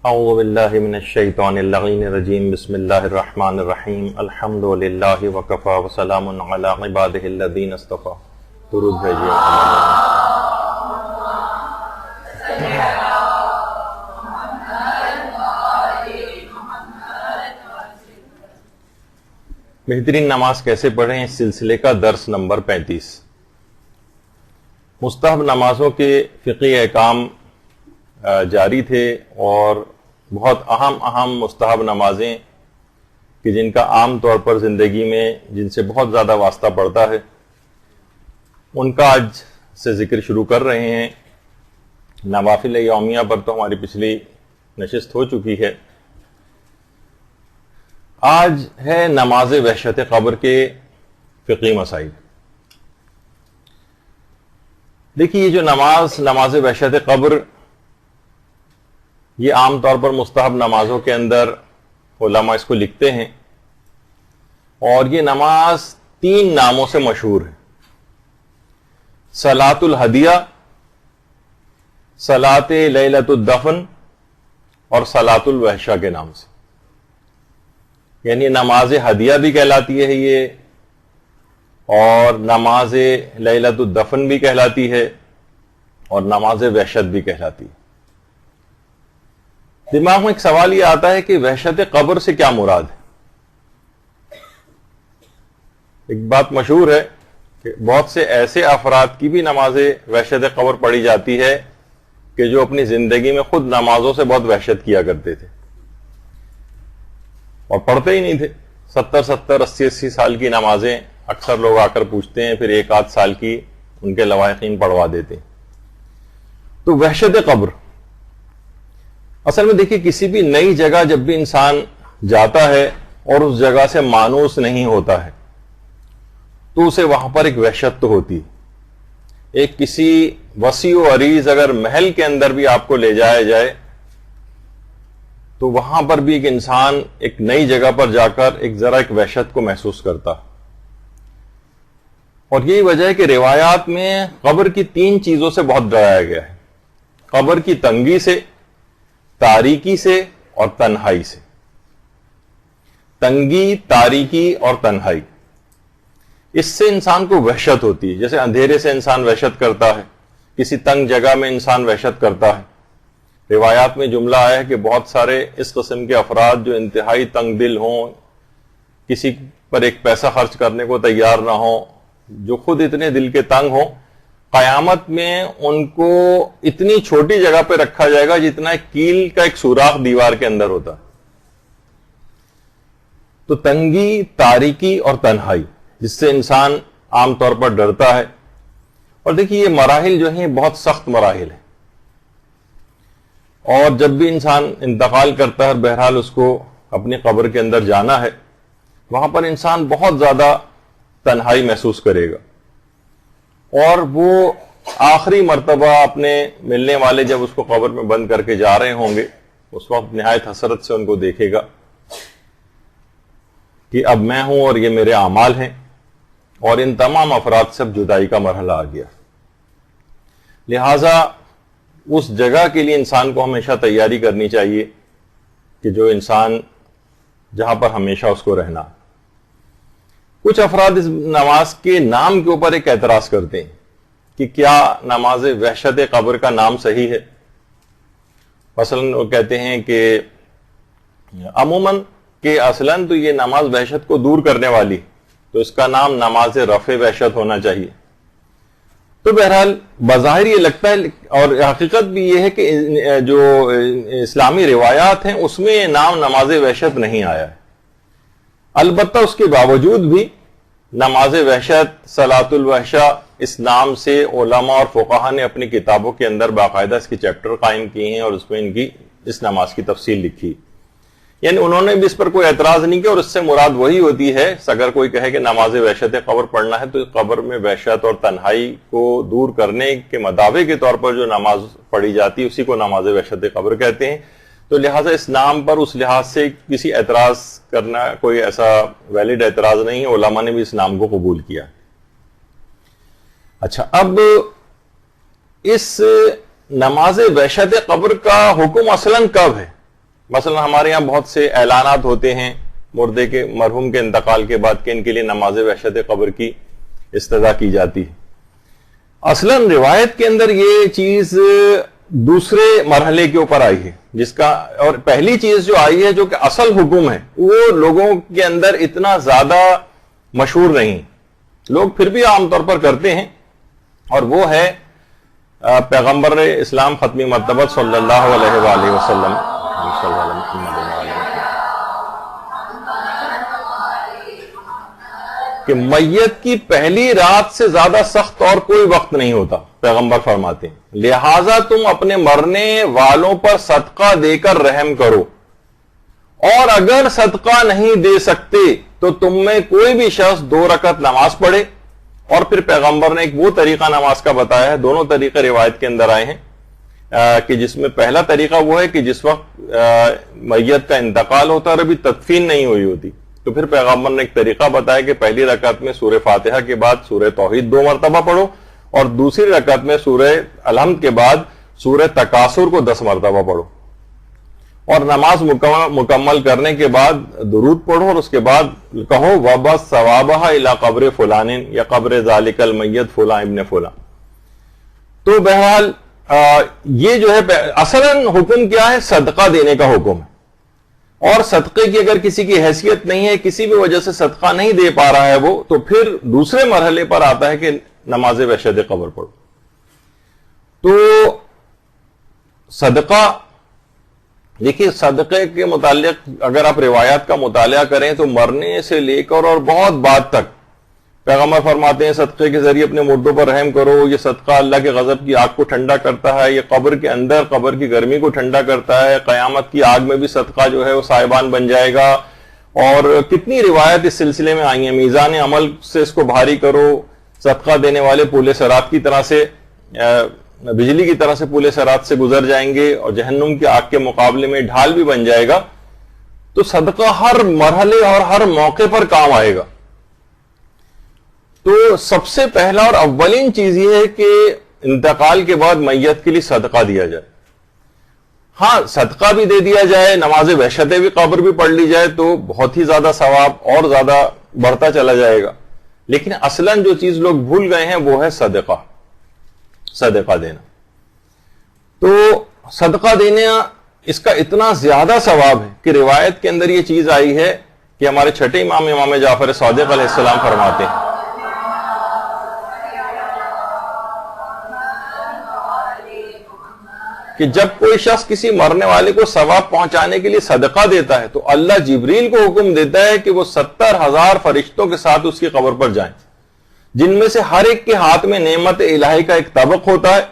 اعوذ باللہ من الشیطان اللعین الرجیم بسم اللہ الرحمن الرحیم الحمد للہ وکفی وسلام علی عبادہ الذین اصطفی. درود بھیجیے. بہترین نماز کیسے پڑھیں اس سلسلے کا درس نمبر 35. مستحب نمازوں کے فقہی احکام جاری تھے اور بہت اہم مستحب نمازیں کہ جن کا عام طور پر زندگی میں جن سے بہت زیادہ واسطہ پڑتا ہے ان کا آج سے ذکر شروع کر رہے ہیں. نوافل یومیہ پر تو ہماری پچھلی نشست ہو چکی ہے. آج ہے نماز وحشت قبر کے فقہی مسائل. دیکھیے یہ جو نماز وحشت قبر یہ عام طور پر مستحب نمازوں کے اندر علماء اس کو لکھتے ہیں اور یہ نماز 3 ناموں سے مشہور ہے: صلاۃ الہدیہ، صلاۃ لیلۃ الدفن اور صلاۃ الوحشہ کے نام سے. یعنی نماز ہدیہ بھی کہلاتی ہے یہ، اور نماز لیلۃ الدفن بھی کہلاتی ہے، اور نماز وحشت بھی کہلاتی ہے. دماغ میں ایک سوال یہ آتا ہے کہ وحشت قبر سے کیا مراد ہے؟ ایک بات مشہور ہے کہ بہت سے ایسے افراد کی بھی نماز وحشت قبر پڑھی جاتی ہے کہ جو اپنی زندگی میں خود نمازوں سے بہت وحشت کیا کرتے تھے اور پڑھتے ہی نہیں تھے. 70 80 سال کی نمازیں اکثر لوگ آ کر پوچھتے ہیں، پھر 1 سال کی ان کے لواحقین پڑھوا دیتے ہیں. تو وحشت قبر اصل میں دیکھیے کسی بھی نئی جگہ جب بھی انسان جاتا ہے اور اس جگہ سے مانوس نہیں ہوتا ہے تو اسے وہاں پر ایک وحشت تو ہوتی ہے. ایک کسی وسیع و عریض اگر محل کے اندر بھی آپ کو لے جایا جائے تو وہاں پر بھی ایک انسان ایک نئی جگہ پر جا کر ایک وحشت کو محسوس کرتا. اور یہی وجہ ہے کہ روایات میں قبر کی 3 چیزوں سے بہت ڈرایا گیا ہے: قبر کی تنگی سے، تاریکی سے اور تنہائی سے. تنگی، تاریکی اور تنہائی، اس سے انسان کو وحشت ہوتی ہے. جیسے اندھیرے سے انسان وحشت کرتا ہے، کسی تنگ جگہ میں انسان وحشت کرتا ہے. روایات میں جملہ آیا ہے کہ بہت سارے اس قسم کے افراد جو انتہائی تنگ دل ہوں، کسی پر ایک پیسہ خرچ کرنے کو تیار نہ ہوں، جو خود اتنے دل کے تنگ ہوں، قیامت میں ان کو اتنی چھوٹی جگہ پہ رکھا جائے گا جتنا ایک کیل کا ایک سوراخ دیوار کے اندر ہوتا. تو تنگی، تاریکی اور تنہائی، جس سے انسان عام طور پر ڈرتا ہے. اور دیکھیے یہ مراحل جو ہیں بہت سخت مراحل ہیں، اور جب بھی انسان انتقال کرتا ہے بہرحال اس کو اپنی قبر کے اندر جانا ہے، وہاں پر انسان بہت زیادہ تنہائی محسوس کرے گا. اور وہ آخری مرتبہ اپنے ملنے والے جب اس کو قبر میں بند کر کے جا رہے ہوں گے اس وقت نہایت حسرت سے ان کو دیکھے گا کہ اب میں ہوں اور یہ میرے اعمال ہیں، اور ان تمام افراد سے اب جدائی کا مرحلہ آ گیا. لہذا اس جگہ کے لیے انسان کو ہمیشہ تیاری کرنی چاہیے کہ جو انسان جہاں پر ہمیشہ اس کو رہنا. کچھ افراد اس نماز کے نام کے اوپر ایک اعتراض کرتے ہیں کہ کیا نماز وحشت قبر کا نام صحیح ہے. مثلا وہ کہتے ہیں کہ عموماً کہ اصلاً تو یہ نماز وحشت کو دور کرنے والی، تو اس کا نام نماز رفع وحشت ہونا چاہیے. تو بہرحال بظاہر یہ لگتا ہے، اور حقیقت بھی یہ ہے کہ جو اسلامی روایات ہیں اس میں یہ نام نماز وحشت نہیں آیا ہے. البتہ اس کے باوجود بھی نماز وحشت، صلاۃ الوحشہ، اس نام سے علماء اور فقہا نے اپنی کتابوں کے اندر باقاعدہ اس کی چیپٹر قائم کیے ہیں اور اس میں ان کی اس نماز کی تفصیل لکھی. یعنی انہوں نے بھی اس پر کوئی اعتراض نہیں کیا، اور اس سے مراد وہی ہوتی ہے. اگر کوئی کہے کہ نماز وحشت قبر پڑھنا ہے تو قبر میں وحشت اور تنہائی کو دور کرنے کے مداوے کے طور پر جو نماز پڑھی جاتی ہے اسی کو نماز وحشت قبر کہتے ہیں. تو لہٰذا اس نام پر اس لحاظ سے کسی اعتراض کرنا کوئی ایسا ویلڈ اعتراض نہیں ہے. علماء نے بھی اس نام کو قبول کیا. اچھا، اب اس نماز وحشت قبر کا حکم اصلاً کب ہے؟ مثلا ہمارے یہاں بہت سے اعلانات ہوتے ہیں مردے کے مرحوم کے انتقال کے بعد کہ ان کے لیے نماز وحشت قبر کی استدعا کی جاتی ہے. اصلاً روایت کے اندر یہ چیز دوسرے مرحلے کے اوپر آئی ہے, جس کا اور پہلی چیز جو آئی ہے جو کہ اصل حکم ہے وہ لوگوں کے اندر اتنا زیادہ مشہور نہیں, لوگ پھر بھی عام طور پر کرتے ہیں, اور وہ ہے پیغمبر اسلام ختمی مرتبہ صلی اللہ علیہ وآلہ وسلم کہ میت کی پہلی رات سے زیادہ سخت اور کوئی وقت نہیں ہوتا. پیغمبر فرماتے ہیں لہذا تم اپنے مرنے والوں پر صدقہ دے کر رحم کرو, اور اگر صدقہ نہیں دے سکتے تو تم میں کوئی بھی شخص 2 رکعت نماز پڑھے. اور پھر پیغمبر نے ایک وہ طریقہ نماز کا بتایا ہے, دونوں طریقے روایت کے اندر آئے ہیں, کہ جس میں پہلا طریقہ وہ ہے کہ جس وقت میت کا انتقال ہوتا ہے اور ابھی تدفین نہیں ہوئی ہوتی, تو پھر پیغمبر نے ایک طریقہ بتایا کہ پہلی رکعت میں سورہ فاتحہ کے بعد سورہ توحید 2 مرتبہ پڑھو, اور دوسری رکعت میں سورہ الحمد کے بعد سورہ تکاثر کو 10 مرتبہ پڑھو, اور نماز مکمل کرنے کے بعد درود پڑھو, اور اس کے بعد کہو وَبَسْ ثَوَابَهَا إِلَىٰ قَبْرِ فُلَانٍ یا قبر ذَلِكَ الْمَيِّتِ فُلان ابن فلان. تو بہرحال یہ جو ہے اصلاً حکم کیا ہے, صدقہ دینے کا حکم ہے, اور صدقے کی اگر کسی کی حیثیت نہیں ہے, کسی بھی وجہ سے صدقہ نہیں دے پا رہا ہے وہ, تو پھر دوسرے مرحلے پر آتا ہے کہ نماز وحشت قبر پڑھو. تو صدقہ دیکھیے, صدقے کے متعلق اگر آپ روایات کا مطالعہ کریں تو مرنے سے لے کر اور بہت بعد تک پیغمبر فرماتے ہیں صدقے کے ذریعے اپنے مردوں پر رحم کرو, یہ صدقہ اللہ کے غضب کی آگ کو ٹھنڈا کرتا ہے, یہ قبر کے اندر قبر کی گرمی کو ٹھنڈا کرتا ہے, قیامت کی آگ میں بھی صدقہ جو ہے وہ صاحبان بن جائے گا. اور کتنی روایت اس سلسلے میں آئی ہیں, میزان عمل سے اس کو بھاری کرو, صدقہ دینے والے پولے صراط کی طرح سے بجلی کی طرح سے پولے صراط سے گزر جائیں گے, اور جہنم کی آگ کے مقابلے میں ڈھال بھی بن جائے گا. تو صدقہ ہر مرحلے اور ہر موقع پر کام آئے گا. تو سب سے پہلا اور اولین چیز یہ ہے کہ انتقال کے بعد میت کے لیے صدقہ دیا جائے. ہاں, صدقہ بھی دے دیا جائے, نماز وحشت بھی قبر بھی پڑھ لی جائے تو بہت ہی زیادہ ثواب اور زیادہ بڑھتا چلا جائے گا. لیکن اصلاً جو چیز لوگ بھول گئے ہیں وہ ہے صدقہ دینا. تو صدقہ دینا اس کا اتنا زیادہ ثواب ہے کہ روایت کے اندر یہ چیز آئی ہے کہ ہمارے چھٹے امام جعفر صادق علیہ السلام فرماتے ہیں کہ جب کوئی شخص کسی مرنے والے کو ثواب پہنچانے کے لیے صدقہ دیتا ہے تو اللہ جبریل کو حکم دیتا ہے کہ وہ 70,000 فرشتوں کے ساتھ اس کی قبر پر جائیں, جن میں سے ہر ایک کے ہاتھ میں نعمت الہی کا ایک طبق ہوتا ہے,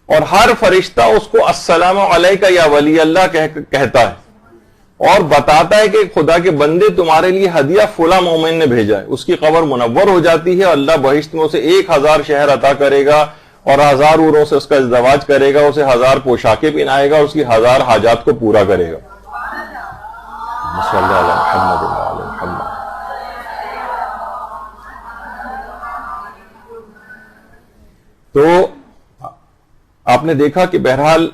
اور ہر فرشتہ اس کو السلام علیکہ یا ولی اللہ کہتا ہے, اور بتاتا ہے کہ خدا کے بندے تمہارے لیے ہدیہ فلاں مومن نے بھیجا ہے. اس کی قبر منور ہو جاتی ہے, اللہ بہشت میں اسے 1000 شہر عطا کرے گا, اور 1000 عوروں سے اس کا ازدواج کرے گا, اسے 1000 پوشاکیں پہنائے گا, اس کی 1000 حاجات کو پورا کرے گا. صلی اللہ علیہ محمد. تو آپ نے دیکھا کہ بہرحال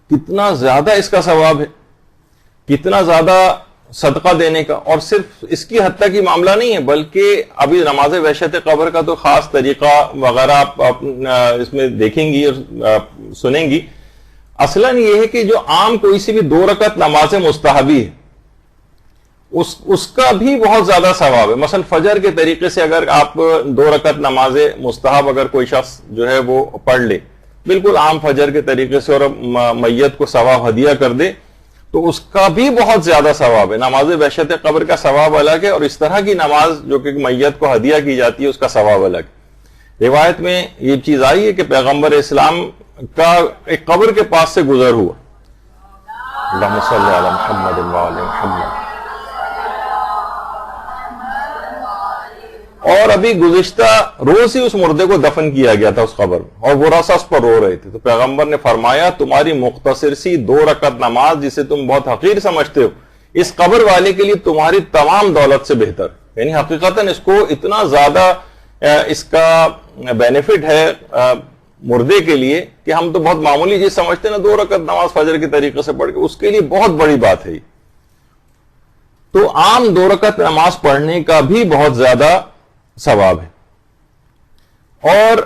کتنا زیادہ اس کا ثواب ہے, کتنا زیادہ صدقہ دینے کا. اور صرف اس کی حد تک ہی معاملہ نہیں ہے, بلکہ ابھی نماز وحشت قبر کا تو خاص طریقہ وغیرہ آپ اس میں دیکھیں گی اور سنیں گی. اصلاً یہ ہے کہ جو عام کوئی سی بھی 2 رکعت نماز مستحبی ہے اس کا بھی بہت زیادہ ثواب ہے. مثلا فجر کے طریقے سے اگر آپ 2 رکعت نماز مستحب اگر کوئی شخص جو ہے وہ پڑھ لے بالکل عام فجر کے طریقے سے, اور میت کو ثواب ہدیہ کر دے, تو اس کا بھی بہت زیادہ ثواب ہے. نماز وحشت قبر کا ثواب الگ ہے, اور اس طرح کی نماز جو کہ میت کو ہدیہ کی جاتی ہے اس کا ثواب الگ. روایت میں یہ چیز آئی ہے کہ پیغمبر اسلام کا ایک قبر کے پاس سے گزر ہوا, اللہم صلی علی محمد وعلی محمد, اور ابھی گزشتہ روز ہی اس مردے کو دفن کیا گیا تھا اس قبر میں, اور وہ رسا اس پر رو رہے تھے. تو پیغمبر نے فرمایا تمہاری مختصر سی 2 رکعت نماز جسے تم بہت حقیر سمجھتے ہو, اس قبر والے کے لیے تمہاری تمام دولت سے بہتر. یعنی حقیقتاً اس کو اتنا زیادہ اس کا بینیفٹ ہے مردے کے لیے کہ ہم تو بہت معمولی چیز سمجھتے ہیں نا 2 رکعت نماز فجر کے طریقے سے پڑھ کے، اس کے لیے بہت بڑی بات ہے. تو عام 2 رکعت نماز پڑھنے کا بھی بہت زیادہ ثواب ہے. اور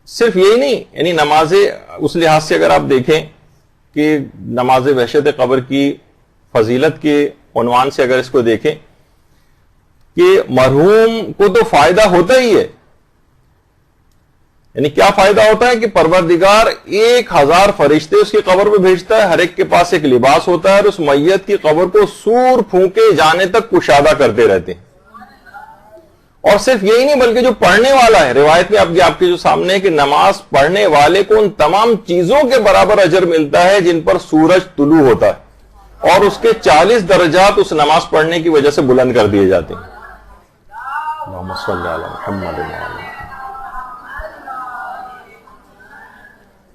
صرف یہی نہیں، یعنی نمازیں اس لحاظ سے اگر آپ دیکھیں کہ نماز وحشت قبر کی فضیلت کے عنوان سے اگر اس کو دیکھیں کہ مرحوم کو تو فائدہ ہوتا ہی ہے. یعنی کیا فائدہ ہوتا ہے کہ پروردگار 1000 فرشتے اس کی قبر پہ بھیجتا ہے، ہر ایک کے پاس ایک لباس ہوتا ہے، اور اس میت کی قبر کو سور پھونکے جانے تک کشادہ کرتے رہتے ہیں. اور صرف یہی نہیں بلکہ جو پڑھنے والا ہے، روایت میں آپ کے جو سامنے ہے کہ نماز پڑھنے والے کو ان تمام چیزوں کے برابر اجر ملتا ہے جن پر سورج طلوع ہوتا ہے، اور اس کے 40 درجات اس نماز پڑھنے کی وجہ سے بلند کر دیے جاتے ہیں. اللہم صلی علی محمد.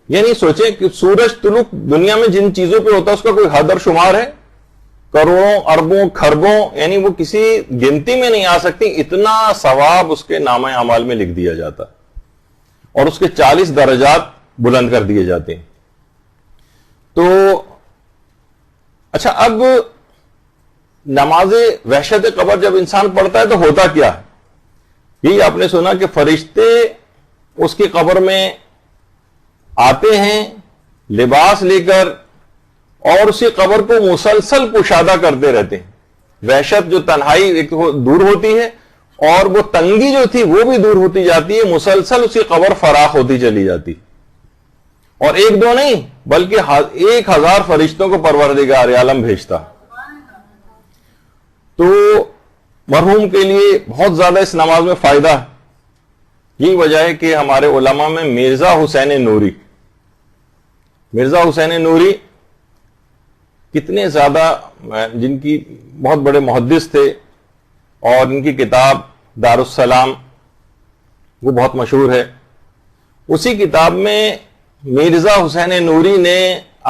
یعنی سوچیں کہ سورج طلوع دنیا میں جن چیزوں پہ ہوتا ہے اس کا کوئی حد اور شمار ہے؟ کروڑوں، اربوں، کھربوں، یعنی وہ کسی گنتی میں نہیں آ سکتی. اتنا ثواب اس کے نامہ اعمال میں لکھ دیا جاتا اور اس کے 40 درجات بلند کر دیے جاتے ہیں. تو اچھا، اب نماز وحشت قبر جب انسان پڑھتا ہے تو ہوتا کیا ہے؟ یہی آپ نے سنا کہ فرشتے اس کی قبر میں آتے ہیں لباس لے کر اور اسی قبر کو مسلسل کشادہ کرتے رہتے ہیں. وحشت جو تنہائی ایک دور ہوتی ہے اور وہ تنگی جو تھی وہ بھی دور ہوتی جاتی ہے، مسلسل اسی قبر فراخ ہوتی چلی جاتی. اور 1-2 نہیں بلکہ 1000 فرشتوں کو پروردگار عالم بھیجتا. تو مرحوم کے لیے بہت زیادہ اس نماز میں فائدہ ہے. یہی وجہ ہے کہ ہمارے علماء میں مرزا حسین نوری کتنے زیادہ، جن کی بہت بڑے محدث تھے اور ان کی کتاب دارالسلام وہ بہت مشہور ہے. اسی کتاب میں مرزا حسین نوری نے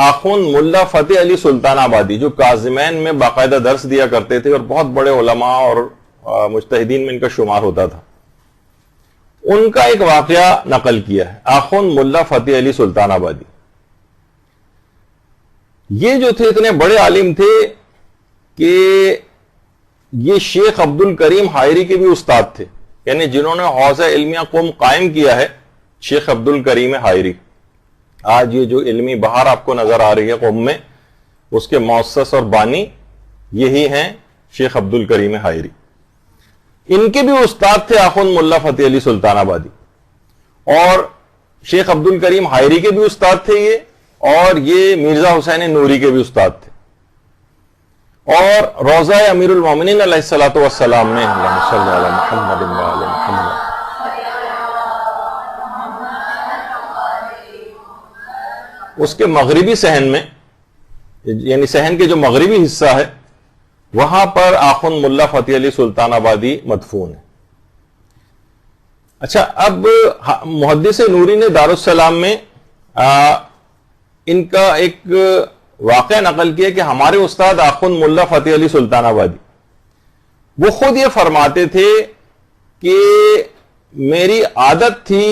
آخوند ملا فتح علی سلطان آبادی، جو کاظمین میں باقاعدہ درس دیا کرتے تھے اور بہت بڑے علماء اور مجتہدین میں ان کا شمار ہوتا تھا، ان کا ایک واقعہ نقل کیا ہے. آخوند ملا فتح علی سلطان آبادی یہ جو تھے اتنے بڑے عالم تھے کہ یہ شیخ عبد الکریم حائری کے بھی استاد تھے. یعنی جنہوں نے حوزہ علمیہ قم قائم کیا ہے، شیخ عبد الکریم حائری. آج یہ جو علمی بہار آپ کو نظر آ رہی ہے قم میں، اس کے مؤسس اور بانی یہی ہیں شیخ عبد الکریم حائری. ان کے بھی استاد تھے آخوند ملا فتح علی سلطان آبادی، اور شیخ عبد الکریم حائری کے بھی استاد تھے یہ، اور یہ مرزا حسین نوری کے بھی استاد تھے. اور روضہ امیر المومنین علیہ الصلوۃ والسلام میں اللہم صلی علی محمد وعلی محمد، اس کے مغربی صحن میں، یعنی صحن کے جو مغربی حصہ ہے وہاں پر آخوند ملا فتح علی سلطان آبادی مدفون ہے. اچھا، اب محدث نوری نے دارالسلام میں ان کا ایک واقعہ نقل کیا کہ ہمارے استاد آخوند ملا فتح علی سلطان آبادی وہ خود یہ فرماتے تھے کہ میری عادت تھی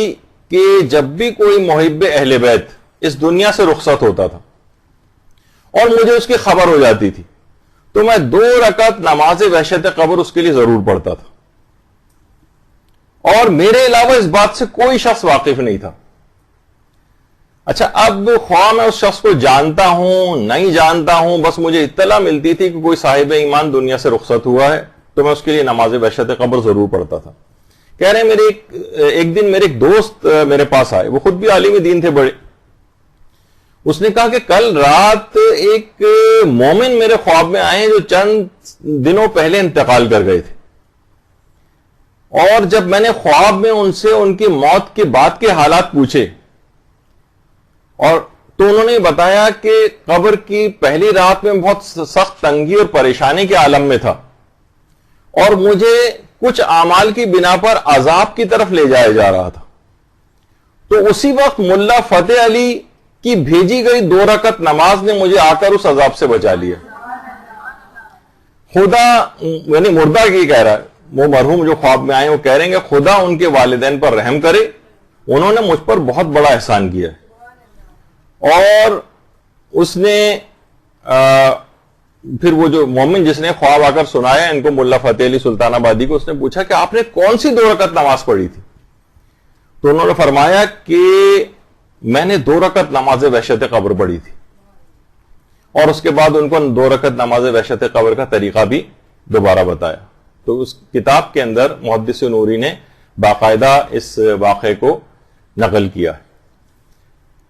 کہ جب بھی کوئی محب اہل بیت اس دنیا سے رخصت ہوتا تھا اور مجھے اس کی خبر ہو جاتی تھی تو میں 2 رکعت نماز وحشت قبر اس کے لیے ضرور پڑھتا تھا، اور میرے علاوہ اس بات سے کوئی شخص واقف نہیں تھا. اچھا، اب خواہ میں اس شخص کو جانتا ہوں نہیں جانتا ہوں، بس مجھے اطلاع ملتی تھی کہ کوئی صاحب ایمان دنیا سے رخصت ہوا ہے تو میں اس کے لیے نماز وحشت قبر ضرور پڑھتا تھا. کہہ رہے ہیں ایک دن میرے ایک دوست میرے پاس آئے، وہ خود بھی عالم دین تھے بڑے. اس نے کہا کہ کل رات ایک مومن میرے خواب میں آئے جو چند دنوں پہلے انتقال کر گئے تھے، اور جب میں نے خواب میں ان سے ان کی موت کے بعد کے حالات پوچھے اور تو انہوں نے بتایا کہ قبر کی پہلی رات میں بہت سخت تنگی اور پریشانی کے عالم میں تھا، اور مجھے کچھ اعمال کی بنا پر عذاب کی طرف لے جایا جا رہا تھا. تو اسی وقت ملا فتح علی کی بھیجی گئی 2 رکعت نماز نے مجھے آ کر اس عذاب سے بچا لیا. خدا، یعنی مردہ کی کہہ رہا ہے، وہ مرحوم جو خواب میں آئے وہ کہہ رہے ہیں کہ خدا ان کے والدین پر رحم کرے انہوں نے مجھ پر بہت بڑا احسان کیا اور اس نے پھر وہ جو مومن جس نے خواب آ کر سنایا ان کو، ملا فتح علی سلطان آبادی کو، اس نے پوچھا کہ آپ نے کون سی 2 رکعت نماز پڑھی تھی؟ تو انہوں نے فرمایا کہ میں نے 2 رکعت نماز وحشت قبر پڑھی تھی، اور اس کے بعد ان کو 2 رکعت نماز وحشت قبر کا طریقہ بھی دوبارہ بتایا۔ تو اس کتاب کے اندر محدث نوری نے باقاعدہ اس واقعے کو نقل کیا ہے۔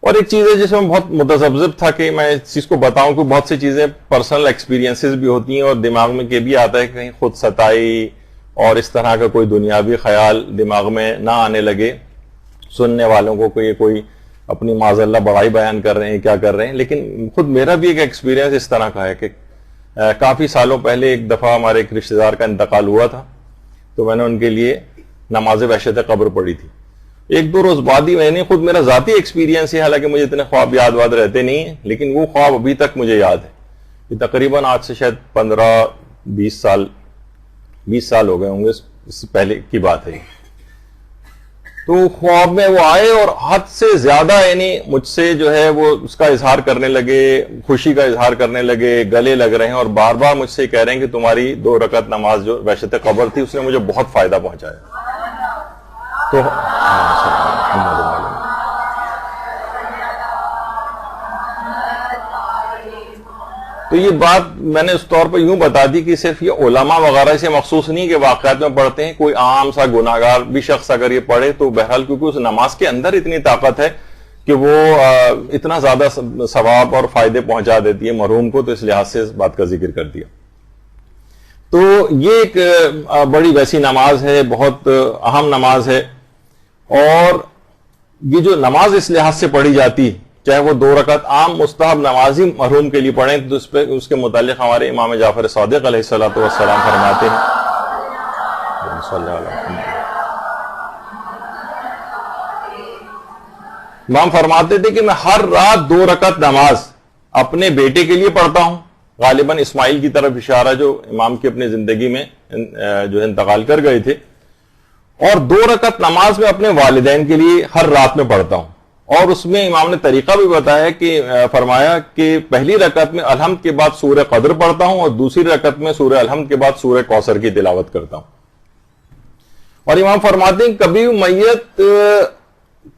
اور ایک چیز ہے جس میں بہت متذبذب تھا کہ میں اس چیز کو بتاؤں کہ بہت سی چیزیں پرسنل ایکسپیرینسز بھی ہوتی ہیں اور دماغ میں یہ بھی آتا ہے کہ کہیں خود ستائی اور اس طرح کا کوئی دنیاوی خیال دماغ میں نہ آنے لگے، سننے والوں کو کوئی اپنی معاذ اللہ بڑائی بیان کر رہے ہیں، کیا کر رہے ہیں۔ لیکن خود میرا بھی ایک ایکسپیرینس اس طرح کا ہے کہ کافی سالوں پہلے ایک دفعہ ہمارے ایک رشتہ دار کا انتقال ہوا تھا، تو میں نے ان کے لیے نماز وحشت قبر پڑھی تھی۔ 1-2 روز بعد ہی میں نے، خود میرا ذاتی ایکسپیرینس ہے، حالانکہ مجھے اتنے خواب یاد رہتے نہیں ہیں، لیکن وہ خواب ابھی تک مجھے یاد ہے۔ یہ تقریباً آج سے شاید 15-20 سال ہو گئے ہوں گے، اس سے پہلے کی بات ہے۔ تو خواب میں وہ آئے اور حد سے زیادہ یعنی مجھ سے جو ہے وہ اس کا اظہار کرنے لگے، خوشی کا اظہار کرنے لگے، گلے لگ رہے ہیں اور بار بار مجھ سے کہہ رہے ہیں کہ تمہاری 2 رکعت نماز جو وحشت قبر تھی اس نے مجھے بہت فائدہ پہنچایا۔ تو یہ بات میں نے اس طور پر یوں بتا دی کہ صرف یہ علماء وغیرہ سے مخصوص نہیں کہ واقعات میں پڑھتے ہیں، کوئی عام سا گناہگار بھی شخص اگر یہ پڑھے تو بہرحال، کیونکہ اس نماز کے اندر اتنی طاقت ہے کہ وہ اتنا زیادہ ثواب اور فائدے پہنچا دیتی ہے مرحوم کو، تو اس لحاظ سے اس بات کا ذکر کر دیا۔ تو یہ ایک بڑی ویسی نماز ہے، بہت اہم نماز ہے، اور یہ جو نماز اس لحاظ سے پڑھی جاتی، چاہے وہ 2 رکعت عام مستحب نماز ہی مرحوم کے لیے پڑھیں، تو اس کے متعلق ہمارے امام جعفر صادق علیہ الصلوۃ والسلام فرماتے ہیں، امام فرماتے تھے کہ میں ہر رات 2 رکعت نماز اپنے بیٹے کے لیے پڑھتا ہوں، غالباً اسماعیل کی طرف اشارہ جو امام کی اپنی زندگی میں جو انتقال کر گئے تھے، اور 2 رکعت نماز میں اپنے والدین کے لیے ہر رات میں پڑھتا ہوں۔ اور اس میں امام نے طریقہ بھی بتایا کہ فرمایا کہ پہلی رکعت میں الحمد کے بعد سورہ قدر پڑھتا ہوں اور دوسری رکعت میں سورہ الحمد کے بعد سورہ کوثر کی تلاوت کرتا ہوں۔ اور امام فرماتے ہیں کبھی میت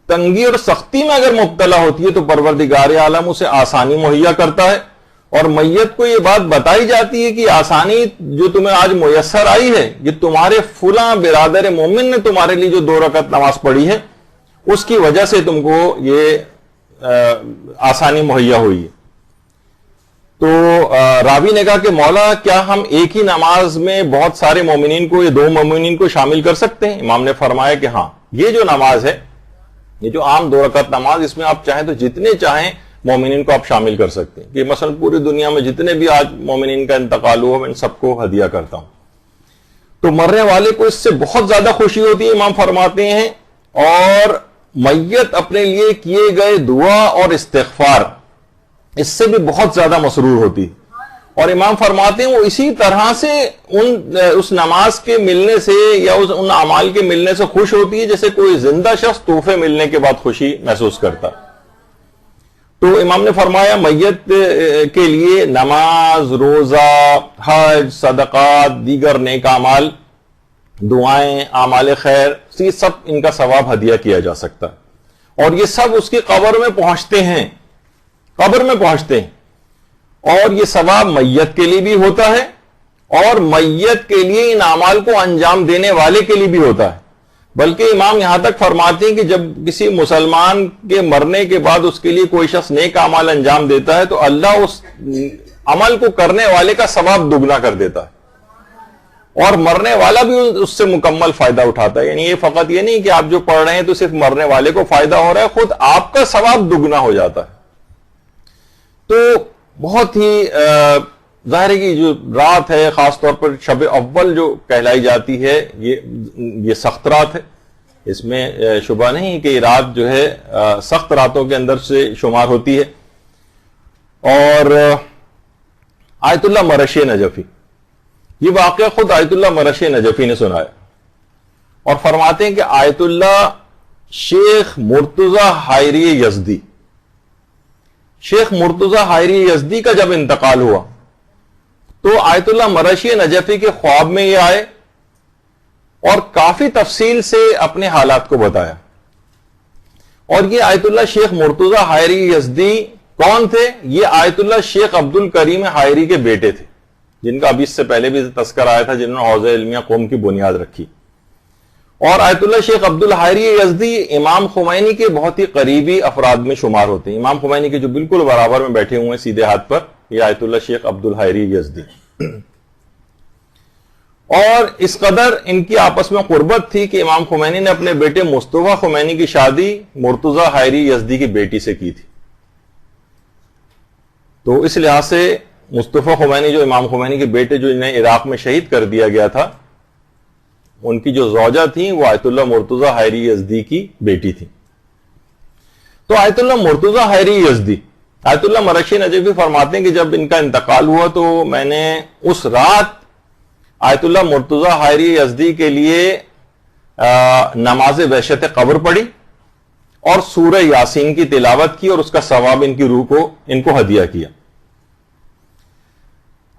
تنگی اور سختی میں اگر مبتلا ہوتی ہے تو پروردگار عالم اسے آسانی مہیا کرتا ہے، اور میت کو یہ بات بتائی جاتی ہے کہ آسانی جو تمہیں آج میسر آئی ہے یہ تمہارے فلاں برادر مومن نے تمہارے لیے جو 2 رکعت نماز پڑھی ہے اس کی وجہ سے تم کو یہ آسانی مہیا ہوئی ہے۔ تو راوی نے کہا کہ مولا کیا ہم ایک ہی نماز میں بہت سارے مومنین کو، یہ 2 مومنین کو شامل کر سکتے ہیں؟ امام نے فرمایا کہ ہاں، یہ جو نماز ہے، یہ جو عام 2 رکعت نماز، اس میں آپ چاہیں تو جتنے چاہیں مومنین کو آپ شامل کر سکتے ہیں، کہ مثلا پوری دنیا میں جتنے بھی آج مومنین کا انتقال ہوا میں ان سب کو ہدیہ کرتا ہوں۔ تو مرنے والے کو اس سے بہت زیادہ خوشی ہوتی ہے، امام فرماتے ہیں، اور میت اپنے لیے کیے گئے دعا اور استغفار اس سے بھی بہت زیادہ مسرور ہوتی ہے۔ اور امام فرماتے ہیں وہ اسی طرح سے اس نماز کے ملنے سے یا ان اعمال کے ملنے سے خوش ہوتی ہے جیسے کوئی زندہ شخص تحفے ملنے کے بعد خوشی محسوس کرتا۔ تو امام نے فرمایا میت کے لیے نماز، روزہ، حج، صدقات، دیگر نیک اعمال، دعائیں، اعمال خیر، یہ سب ان کا ثواب ہدیہ کیا جا سکتا ہے، اور یہ سب اس کی قبر میں پہنچتے ہیں، قبر میں پہنچتے ہیں، اور یہ ثواب میت کے لیے بھی ہوتا ہے اور میت کے لیے ان اعمال کو انجام دینے والے کے لیے بھی ہوتا ہے۔ بلکہ امام یہاں تک فرماتے ہیں کہ جب کسی مسلمان کے مرنے کے بعد اس کے لیے کوئی شخص نیک اعمال انجام دیتا ہے تو اللہ اس عمل کو کرنے والے کا ثواب دگنا کر دیتا ہے، اور مرنے والا بھی اس سے مکمل فائدہ اٹھاتا ہے۔ یعنی یہ فقط یہ نہیں کہ آپ جو پڑھ رہے ہیں تو صرف مرنے والے کو فائدہ ہو رہا ہے، خود آپ کا ثواب دگنا ہو جاتا ہے۔ تو بہت ہی ظاہر ہے کہ جو رات ہے، خاص طور پر شب اول جو کہلائی جاتی ہے، یہ سخت رات ہے، اس میں شبہ نہیں کہ یہ رات جو ہے سخت راتوں کے اندر سے شمار ہوتی ہے۔ اور آیت اللہ مرشی نجفی، یہ واقعہ خود آیت اللہ مرشی نجفی نے سنایا، اور فرماتے ہیں کہ آیت اللہ شیخ مرتضی حائری یزدی. شیخ مرتضی حائری یزدی کا جب انتقال ہوا تو آیت اللہ مرشی نجفی کے خواب میں یہ آئے اور کافی تفصیل سے اپنے حالات کو بتایا. اور یہ آیت اللہ شیخ مرتضی حائری یزدی کون تھے؟ یہ آیت اللہ شیخ عبد الکریم حائری کے بیٹے تھے، جن کا ابھی اس سے پہلے بھی تذکر آیا تھا، جنہوں نے حوزہ علمیہ قوم کی بنیاد رکھی. اور آیت اللہ شیخ عبد الحائری یزدی امام خمینی کے بہت ہی قریبی افراد میں شمار ہوتے ہیں. امام خمینی کے جو بالکل برابر میں بیٹھے ہوئے ہیں سیدھے ہاتھ پر، یہ آیت اللہ شیخ عبد الحائری یزدی. اور اس قدر ان کی آپس میں قربت تھی کہ امام خمینی نے اپنے بیٹے مصطفیٰ خمینی کی شادی مرتضی حائری یزدی کی بیٹی سے کی تھی. تو اس لحاظ سے مصطفیٰ خمینی جو امام خمینی کے بیٹے جو انہیں عراق میں شہید کر دیا گیا تھا، ان کی جو زوجہ تھیں وہ آیت اللہ مرتضی حائری یزدی کی بیٹی تھی. تو آیت اللہ مرتضی حائری یزدی، آیت اللہ مرشی نجفی فرماتے ہیں کہ جب ان کا انتقال ہوا تو میں نے اس رات آیت اللہ مرتضی حائری یزدی کے لیے نماز وحشت قبر پڑھی اور سورہ یاسین کی تلاوت کی اور اس کا ثواب ان کی روح کو ان کو ہدیہ کیا.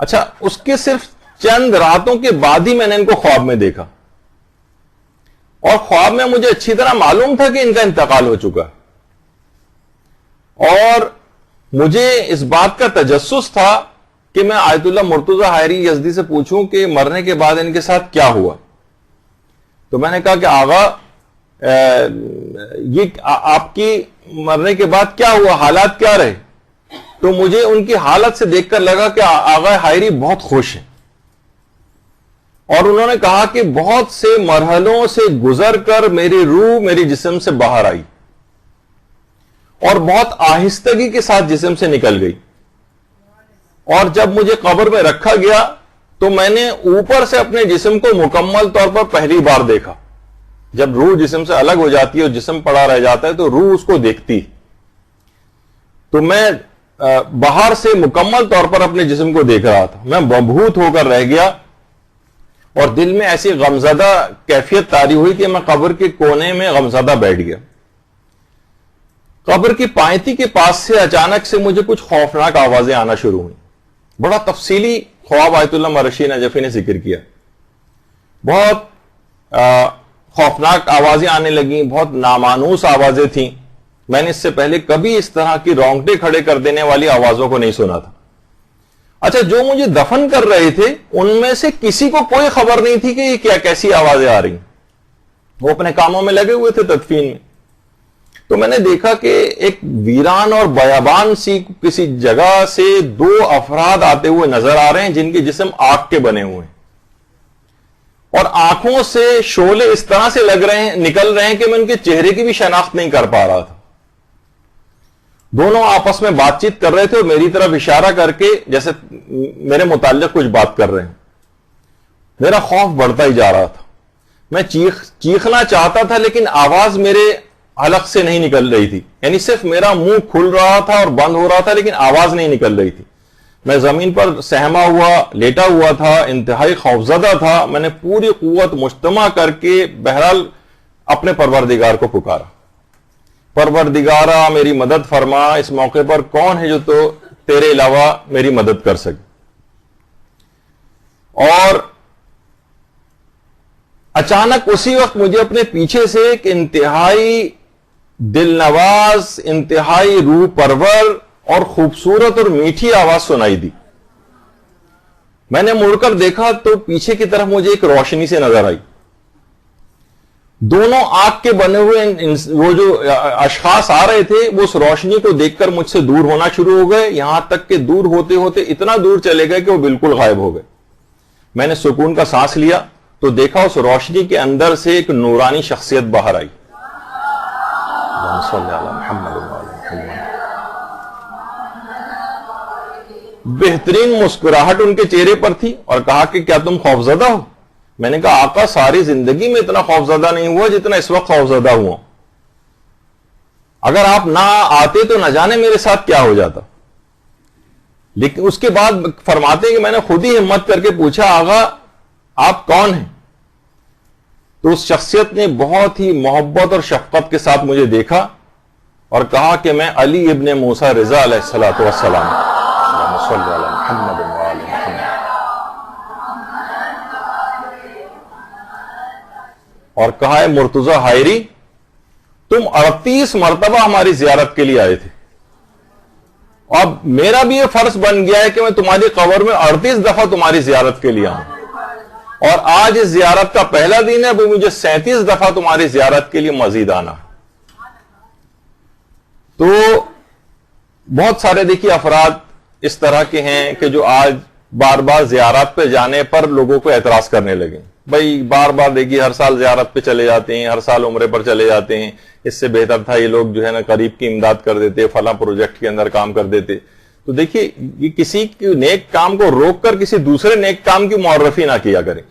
اچھا، اس کے صرف چند راتوں کے بعد ہی میں نے ان کو خواب میں دیکھا، اور خواب میں مجھے اچھی طرح معلوم تھا کہ ان کا انتقال ہو چکا ہے، اور مجھے اس بات کا تجسس تھا کہ میں آیت اللہ مرتضی حائری یزدی سے پوچھوں کہ مرنے کے بعد ان کے ساتھ کیا ہوا. تو میں نے کہا کہ آغا یہ آپ کی مرنے کے بعد کیا ہوا، حالات کیا رہے؟ تو مجھے ان کی حالت سے دیکھ کر لگا کہ آغا حائری بہت خوش ہیں، اور انہوں نے کہا کہ بہت سے مرحلوں سے گزر کر میری روح میری جسم سے باہر آئی اور بہت آہستگی کے ساتھ جسم سے نکل گئی، اور جب مجھے قبر میں رکھا گیا تو میں نے اوپر سے اپنے جسم کو مکمل طور پر پہلی بار دیکھا. جب روح جسم سے الگ ہو جاتی ہے اور جسم پڑا رہ جاتا ہے تو روح اس کو دیکھتی، تو میں باہر سے مکمل طور پر اپنے جسم کو دیکھ رہا تھا. میں مبہوت ہو کر رہ گیا اور دل میں ایسی غمزدہ کیفیت طاری ہوئی کہ میں قبر کے کونے میں غمزدہ بیٹھ گیا. قبر کی پائنتی کے پاس سے اچانک سے مجھے کچھ خوفناک آوازیں آنا شروع ہوئی. بڑا تفصیلی خواب آیت اللہ مرشی نجفی نے ذکر کیا. بہت خوفناک آوازیں آنے لگیں، بہت نامانوس آوازیں تھیں. میں نے اس سے پہلے کبھی اس طرح کی رونگٹے کھڑے کر دینے والی آوازوں کو نہیں سنا تھا. اچھا، جو مجھے دفن کر رہے تھے ان میں سے کسی کو کوئی خبر نہیں تھی کہ یہ کیا کیسی آوازیں آ رہی ہیں. وہ اپنے کاموں میں لگے ہوئے تھے تدفین میں. تو میں نے دیکھا کہ ایک ویران اور بیابان سی کسی جگہ سے دو افراد آتے ہوئے نظر آ رہے ہیں جن کے جسم آگ کے بنے ہوئے ہیں، اور آنکھوں سے شعلے اس طرح سے نکل رہے ہیں کہ میں ان کے چہرے کی بھی شناخت نہیں کر پا رہا تھا. دونوں آپس میں بات چیت کر رہے تھے اور میری طرف اشارہ کر کے جیسے میرے متعلق کچھ بات کر رہے ہیں. میرا خوف بڑھتا ہی جا رہا تھا. میں چیخنا چاہتا تھا لیکن آواز میرے حلق سے نہیں نکل رہی تھی، یعنی صرف میرا منہ کھل رہا تھا اور بند ہو رہا تھا لیکن آواز نہیں نکل رہی تھی. میں زمین پر سہما ہوا لیٹا ہوا تھا، انتہائی خوفزدہ تھا. میں نے پوری قوت مجتمع کر کے بہرحال اپنے پروردگار کو پکارا، پروردگارا میری مدد فرما، اس موقع پر کون ہے جو تو تیرے علاوہ میری مدد کر سکے. اور اچانک اسی وقت مجھے اپنے پیچھے سے ایک انتہائی دل نواز، انتہائی روح پرور اور خوبصورت اور میٹھی آواز سنائی دی. میں نے مڑ کر دیکھا تو پیچھے کی طرف مجھے ایک روشنی سے نظر آئی. دونوں آگ کے بنے ہوئے وہ جو اشخاص آ رہے تھے وہ اس روشنی کو دیکھ کر مجھ سے دور ہونا شروع ہو گئے، یہاں تک کہ دور ہوتے ہوتے اتنا دور چلے گئے کہ وہ بالکل غائب ہو گئے. میں نے سکون کا سانس لیا تو دیکھا اس روشنی کے اندر سے ایک نورانی شخصیت باہر آئی. بہترین مسکراہٹ ان کے چہرے پر تھی اور کہا کہ کیا تم خوفزدہ ہو؟ میں نے کہا آقا ساری زندگی میں اتنا خوفزدہ نہیں ہوا جتنا اس وقت خوفزدہ ہوا. اگر آپ نہ آتے تو نہ جانے میرے ساتھ کیا ہو جاتا. لیکن اس کے بعد فرماتے ہیں کہ میں نے خود ہی ہمت کر کے پوچھا آغا آپ کون ہیں؟ تو اس شخصیت نے بہت ہی محبت اور شفقت کے ساتھ مجھے دیکھا اور کہا کہ میں علی ابن موسیٰ رضا علیہ الصلوۃ والسلام، اللہم صل علی محمد وآل محمد، اور کہا ہے مرتضی حائری تم 38 مرتبہ ہماری زیارت کے لیے آئے تھے، اب میرا بھی یہ فرض بن گیا ہے کہ میں تمہاری قبر میں 38 دفعہ تمہاری زیارت کے لیے آؤں، اور آج اس زیارت کا پہلا دن ہے، ابھی مجھے 37 دفعہ تمہاری زیارت کے لیے مزید آنا ہے۔ تو بہت سارے دیکھیے افراد اس طرح کے ہیں کہ جو آج بار بار زیارت پہ جانے پر لوگوں کو اعتراض کرنے لگے، بھائی بار بار دیکھیے ہر سال زیارت پہ چلے جاتے ہیں، ہر سال عمرے پر چلے جاتے ہیں، اس سے بہتر تھا یہ لوگ جو ہے نا قریب کی امداد کر دیتے، فلاں پروجیکٹ کے اندر کام کر دیتے۔ تو دیکھیے یہ کسی نیک کام کو روک کر کسی دوسرے نیک کام کی معرفی نہ کیا کریں۔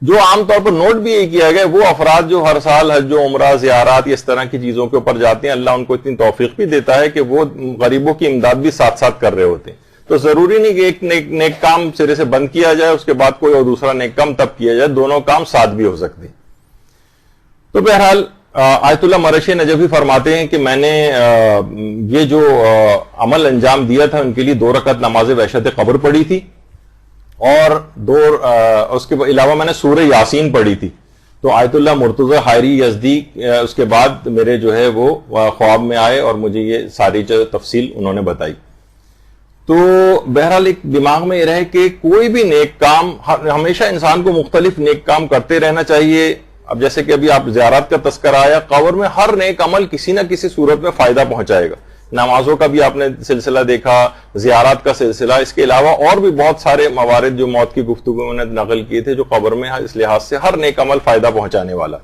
جو عام طور پر نوٹ بھی یہ کیا گیا وہ افراد جو ہر سال حج و عمرہ زیارات اس طرح کی چیزوں کے اوپر جاتے ہیں، اللہ ان کو اتنی توفیق بھی دیتا ہے کہ وہ غریبوں کی امداد بھی ساتھ ساتھ کر رہے ہوتے ہیں۔ تو ضروری نہیں کہ ایک نیک کام سرے سے بند کیا جائے اس کے بعد کوئی اور دوسرا نیک کام تب کیا جائے، دونوں کام ساتھ بھی ہو سکتے ہیں۔ تو بہرحال آیت اللہ مرشی نجفی فرماتے ہیں کہ میں نے یہ جو عمل انجام دیا تھا ان کے لیے 2 رکعت نماز وحشت قبر پڑھی تھی، اور اس کے علاوہ میں نے سورہ یاسین پڑھی تھی۔ تو آیت اللہ مرتضی حائری یزدی اس کے بعد میرے جو ہے وہ خواب میں آئے اور مجھے یہ ساری جو تفصیل انہوں نے بتائی۔ تو بہرحال ایک دماغ میں یہ رہے کہ کوئی بھی نیک کام، ہمیشہ انسان کو مختلف نیک کام کرتے رہنا چاہیے۔ اب جیسے کہ ابھی آپ زیارت کا تذکرہ آیا، قبر میں ہر نیک عمل کسی نہ کسی صورت میں فائدہ پہنچائے گا۔ نمازوں کا بھی آپ نے سلسلہ دیکھا، زیارات کا سلسلہ، اس کے علاوہ اور بھی بہت سارے موارد جو موت کی گفتگو میں نے نقل کیے تھے جو قبر میں اس لحاظ سے ہر نیک عمل فائدہ پہنچانے والا۔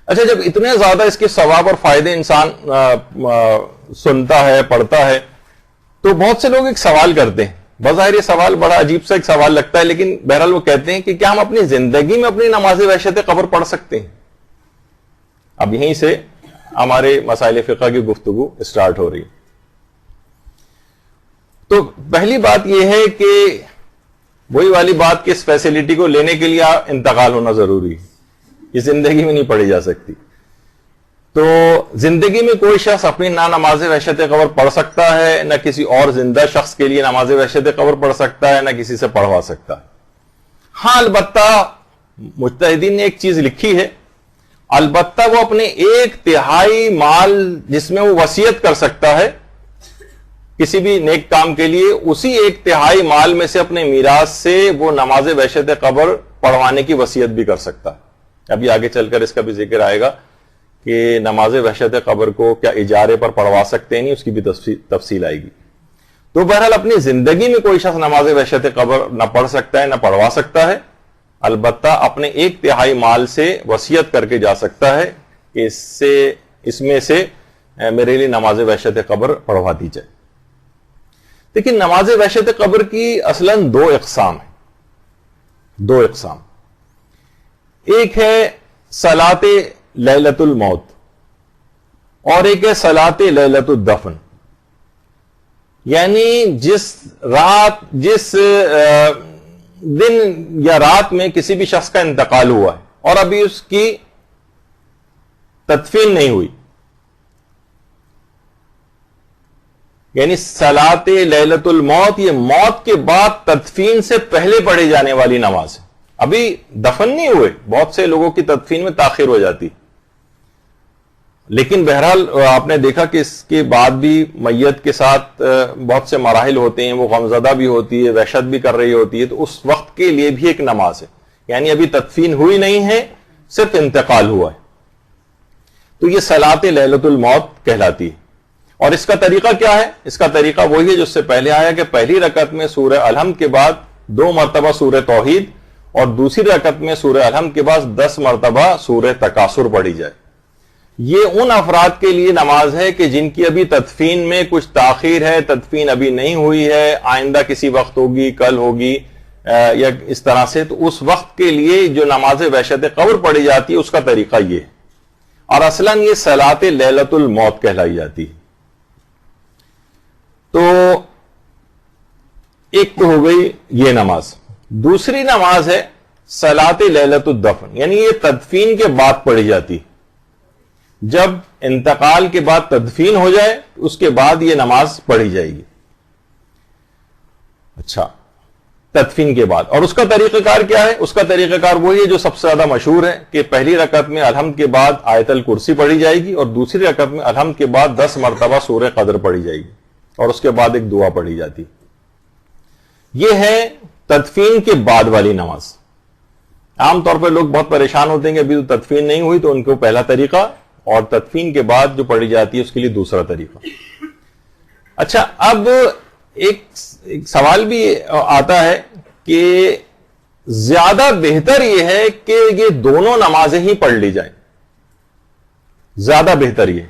اچھا، جب اتنے زیادہ اس کے ثواب اور فائدے انسان سنتا ہے، پڑھتا ہے، تو بہت سے لوگ ایک سوال کرتے ہیں، بظاہر یہ سوال بڑا عجیب سا ایک سوال لگتا ہے، لیکن بہرحال وہ کہتے ہیں کہ کیا ہم اپنی زندگی میں اپنی نماز وحشت قبر پڑھ سکتے ہیں؟ اب یہیں سے ہمارے مسائل فقہ کی گفتگو اسٹارٹ ہو رہی ہے۔ تو پہلی بات یہ ہے کہ وہی والی بات کہ اس فیسلٹی کو لینے کے لیے انتقال ہونا ضروری ہے، یہ زندگی میں نہیں پڑھی جا سکتی۔ تو زندگی میں کوئی شخص اپنی نہ نماز وحشت قبر پڑھ سکتا ہے، نہ کسی اور زندہ شخص کے لیے نماز وحشت قبر پڑھ سکتا ہے، نہ کسی سے پڑھوا سکتا ہے۔ ہاں، البتہ مجتہدین نے ایک چیز لکھی ہے، البتہ وہ اپنے 1/3 مال جس میں وہ وصیت کر سکتا ہے کسی بھی نیک کام کے لیے، اسی 1/3 مال میں سے اپنے میراث سے وہ نماز وحشت قبر پڑھوانے کی وصیت بھی کر سکتا ہے۔ ابھی آگے چل کر اس کا بھی ذکر آئے گا کہ نماز وحشت قبر کو کیا اجارے پر پڑھوا سکتے ہیں، نہیں، اس کی بھی تفصیل آئے گی۔ تو بہرحال اپنی زندگی میں کوئی شخص نماز وحشت قبر نہ پڑھ سکتا ہے نہ پڑھوا سکتا ہے، البتہ اپنے 1/3 مال سے وصیت کر کے جا سکتا ہے کہ اس میں سے میرے لیے نماز وحشت قبر پڑھوا دی جائے۔ لیکن نماز وحشت قبر کی اصلاً 2 اقسام ہیں، 2 اقسام۔ ایک ہے صلاۃ لیلۃ الموت اور ایک ہے صلاۃ لیلۃ الدفن، یعنی جس دن یا رات میں کسی بھی شخص کا انتقال ہوا ہے اور ابھی اس کی تدفین نہیں ہوئی، یعنی صلاۃ لیلۃ الموت یہ موت کے بعد تدفین سے پہلے پڑھی جانے والی نماز ہے۔ ابھی دفن نہیں ہوئے، بہت سے لوگوں کی تدفین میں تاخیر ہو جاتی، لیکن بہرحال آپ نے دیکھا کہ اس کے بعد بھی میت کے ساتھ بہت سے مراحل ہوتے ہیں، وہ غمزدہ بھی ہوتی ہے، وحشت بھی کر رہی ہوتی ہے، تو اس وقت کے لیے بھی ایک نماز ہے، یعنی ابھی تدفین ہوئی نہیں ہے، صرف انتقال ہوا ہے، تو یہ صلاۃ لیلۃ الموت کہلاتی ہے۔ اور اس کا طریقہ کیا ہے؟ اس کا طریقہ وہی ہے جو اس سے پہلے آیا کہ پہلی رکعت میں سورہ الحمد کے بعد 2 مرتبہ سورہ توحید اور دوسری رکعت میں سورہ الحمد کے بعد 10 مرتبہ سورہ تکاثر پڑھی جائے۔ یہ ان افراد کے لیے نماز ہے کہ جن کی ابھی تدفین میں کچھ تاخیر ہے، تدفین ابھی نہیں ہوئی ہے، آئندہ کسی وقت ہوگی، کل ہوگی یا اس طرح سے، تو اس وقت کے لیے جو نماز وحشت قبر پڑھی جاتی ہے اس کا طریقہ یہ ہے، اور اصلاً یہ صلاۃ لیلۃ الموت کہلائی جاتی ہے۔ تو ایک تو ہو گئی یہ نماز، دوسری نماز ہے صلاۃ لیلۃ الدفن، یعنی یہ تدفین کے بعد پڑھی جاتی، جب انتقال کے بعد تدفین ہو جائے اس کے بعد یہ نماز پڑھی جائے گی. اچھا، تدفین کے بعد. اور اس کا طریقہ کار کیا ہے؟ اس کا طریقہ کار وہی ہے جو سب سے زیادہ مشہور ہے کہ پہلی رکعت میں الحمد کے بعد آیت الکرسی پڑھی جائے گی، اور دوسری رکعت میں الحمد کے بعد 10 مرتبہ سورہ قدر پڑھی جائے گی، اور اس کے بعد ایک دعا پڑھی جاتی. یہ ہے تدفین کے بعد والی نماز. عام طور پر لوگ بہت پریشان ہوتے ہیں کہ ابھی تو تدفین نہیں ہوئی، تو ان کو پہلا طریقہ، اور تدفین کے بعد جو پڑھی جاتی ہے اس کے لیے دوسرا طریقہ. اچھا، اب ایک سوال بھی آتا ہے کہ زیادہ بہتر یہ ہے کہ یہ دونوں نمازیں ہی پڑھ لی جائیں. زیادہ بہتر یہ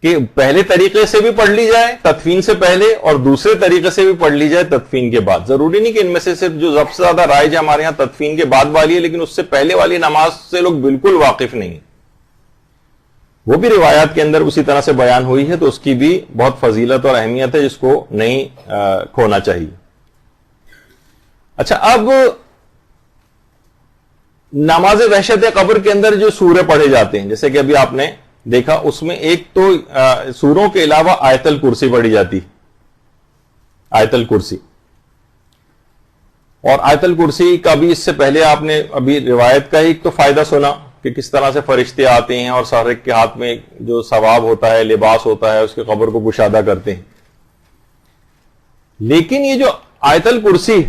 کہ پہلے طریقے سے بھی پڑھ لی جائے تدفین سے پہلے، اور دوسرے طریقے سے بھی پڑھ لی جائے تدفین کے بعد. ضروری نہیں کہ ان میں سے صرف جو سب سے زیادہ رائج ہے ہمارے ہاں تدفین کے بعد والی ہے، لیکن اس سے پہلے والی نماز سے لوگ بالکل واقف نہیں ہیں. وہ بھی روایات کے اندر اسی طرح سے بیان ہوئی ہے، تو اس کی بھی بہت فضیلت اور اہمیت ہے جس کو نہیں کھونا چاہیے. اچھا، اب نماز وحشت قبر کے اندر جو سورے پڑھے جاتے ہیں، جیسے کہ ابھی آپ نے دیکھا، اس میں ایک تو سوروں کے علاوہ آیت الکرسی پڑھی جاتی، آیت الکرسی. اور آیت الکرسی کا بھی اس سے پہلے آپ نے ابھی روایت کا ایک تو فائدہ سنا کہ کس طرح سے فرشتے آتے ہیں اور سارے کے ہاتھ میں جو ثواب ہوتا ہے، لباس ہوتا ہے، اس کے قبر کو گشادہ کرتے ہیں. لیکن یہ جو آیت الکرسی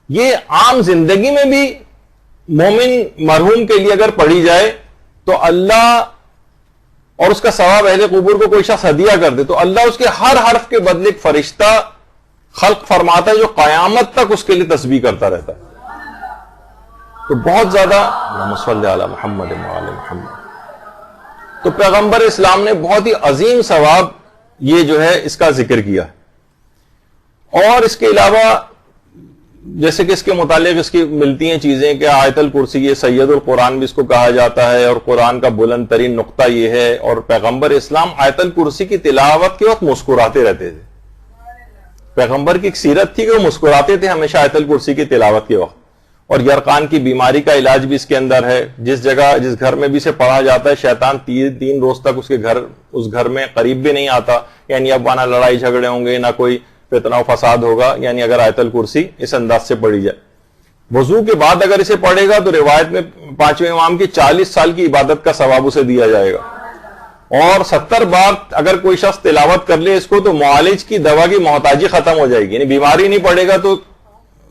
یہ عام زندگی میں بھی مومن مرحوم کے لیے اگر پڑھی جائے تو اللہ، اور اس کا ثواب اہل قبور کو کوئی شخص ہدیہ کر دے تو اللہ اس کے ہر حرف کے بدلے ایک فرشتہ خلق فرماتا ہے جو قیامت تک اس کے لیے تسبیح کرتا رہتا ہے. تو بہت زیادہ اللہم صلی علی محمد وعلی محمد. تو پیغمبر اسلام نے بہت ہی عظیم ثواب یہ جو ہے اس کا ذکر کیا. اور اس کے علاوہ جیسے کہ اس کے متعلق اس کی ملتی ہیں چیزیں کہ آیت الکرسی یہ سید القرآن بھی اس کو کہا جاتا ہے، اور قرآن کا بلند ترین نقطہ یہ ہے. اور پیغمبر اسلام آیت الکرسی کی تلاوت کے وقت مسکراتے رہتے تھے. پیغمبر کی ایک سیرت تھی کہ وہ مسکراتے تھے ہمیشہ آیت الکرسی کی تلاوت کے وقت. اور یرقان کی بیماری کا علاج بھی اس کے اندر ہے. جس جگہ جس گھر میں بھی اسے پڑھا جاتا ہے شیطان 3 روز تک اس گھر میں قریب بھی نہیں آتا. یعنی اب نہ لڑائی جھگڑے ہوں گے، نہ کوئی فتنہ و فساد ہوگا، یعنی اگر آیت الکرسی اس انداز سے پڑھی جائے. وضو کے بعد اگر اسے پڑھے گا تو روایت میں 5ویں امام کی 40 سال کی عبادت کا ثواب اسے دیا جائے گا. اور 70 بار اگر کوئی شخص تلاوت کر لے اس کو تو معالج کی دوا کی محتاجی ختم ہو جائے گی. یعنی بیماری نہیں پڑے گا تو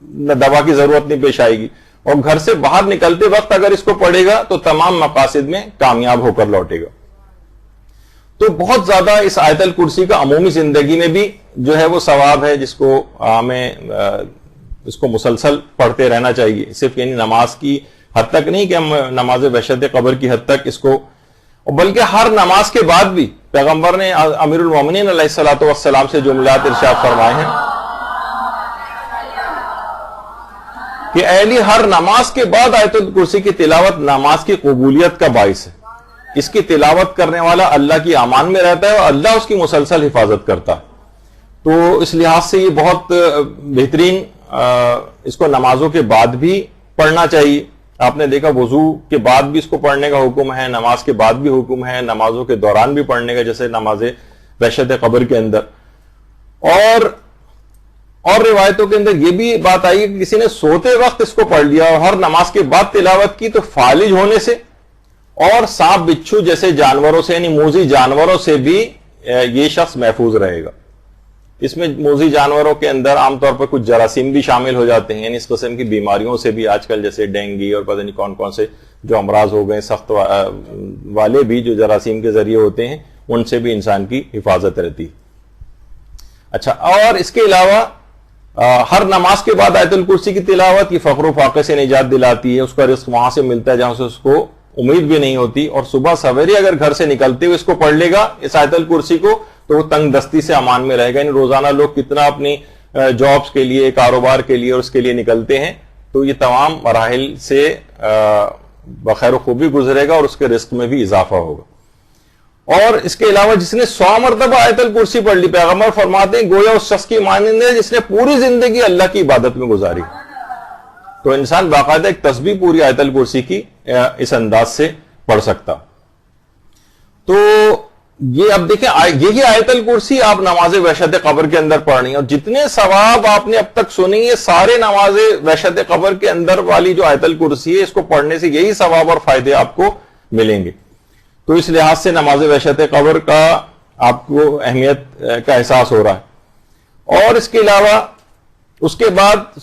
دوا کی ضرورت نہیں پیش آئے گی. اور گھر سے باہر نکلتے وقت اگر اس کو پڑھے گا تو تمام مقاصد میں کامیاب ہو کر لوٹے گا. تو بہت زیادہ اس آیت الکرسی کا عمومی زندگی میں بھی جو ہے وہ ثواب ہے، جس کو ہمیں اس کو مسلسل پڑھتے رہنا چاہیے. صرف یعنی نماز کی حد تک نہیں کہ ہم نماز وحشت قبر کی حد تک اس کو، بلکہ ہر نماز کے بعد بھی پیغمبر نے امیر المومنین علیہ الصلوۃ والسلام سے جملات ارشاد فرمائے ہیں کہ اہلی ہر نماز کے بعد آیت الکرسی کی تلاوت نماز کی قبولیت کا باعث ہے. اس کی تلاوت کرنے والا اللہ کی امان میں رہتا ہے اور اللہ اس کی مسلسل حفاظت کرتا ہے. تو اس لحاظ سے یہ بہت بہترین، اس کو نمازوں کے بعد بھی پڑھنا چاہیے. آپ نے دیکھا وضو کے بعد بھی اس کو پڑھنے کا حکم ہے، نماز کے بعد بھی حکم ہے، نمازوں کے دوران بھی پڑھنے کا، جیسے نماز وحشت قبر کے اندر. اور روایتوں کے اندر یہ بھی بات آئی کہ کسی نے سوتے وقت اس کو پڑھ لیا اور ہر نماز کے بعد تلاوت کی تو فالج ہونے سے اور سانپ بچھو جیسے جانوروں سے، یعنی موذی جانوروں سے بھی یہ شخص محفوظ رہے گا. اس میں موذی جانوروں کے اندر عام طور پر کچھ جراثیم بھی شامل ہو جاتے ہیں، یعنی اس قسم کی بیماریوں سے بھی آج کل جیسے ڈینگی اور پتہ نہیں کون کون سے جو امراض ہو گئے سخت والے بھی جو جراثیم کے ذریعے ہوتے ہیں، ان سے بھی انسان کی حفاظت رہتی. اچھا، اور اس کے علاوہ ہر نماز کے بعد آیت الکرسی کی تلاوت یہ فقر و فاقے سے نجات دلاتی ہے. اس کا رزق وہاں سے ملتا ہے جہاں سے اس کو امید بھی نہیں ہوتی. اور صبح سویرے اگر گھر سے نکلتے ہوئے اس کو پڑھ لے گا اس آیت الکرسی کو تو وہ تنگ دستی سے امان میں رہے گا. یعنی روزانہ لوگ کتنا اپنی جابز کے لیے، کاروبار کے لیے اور اس کے لیے نکلتے ہیں، تو یہ تمام مراحل سے بخیر و خوبی گزرے گا اور اس کے رزق میں بھی اضافہ ہوگا. اور اس کے علاوہ جس نے 100 مرتبہ آیت الکرسی پڑھ لی، پیغمبر فرماتے ہیں گویا اس شخص کی مانند ہے جس نے پوری زندگی اللہ کی عبادت میں گزاری. تو انسان باقاعدہ ایک تسبیح پوری آیت الکرسی کی اس انداز سے پڑھ سکتا. تو یہ اب دیکھیں یہی آیت الکرسی آپ نماز وحشت قبر کے اندر پڑھنی ہے, اور جتنے ثواب آپ نے اب تک سنی یہ سارے نماز وحشت قبر کے اندر والی جو آیت الکرسی ہے اس کو پڑھنے سے یہی ثواب اور فائدے آپ کو ملیں گے. تو اس لحاظ سے نماز وحشت قبر کا آپ کو اہمیت کا احساس ہو رہا ہے. اور اس کے علاوہ اس کے بعد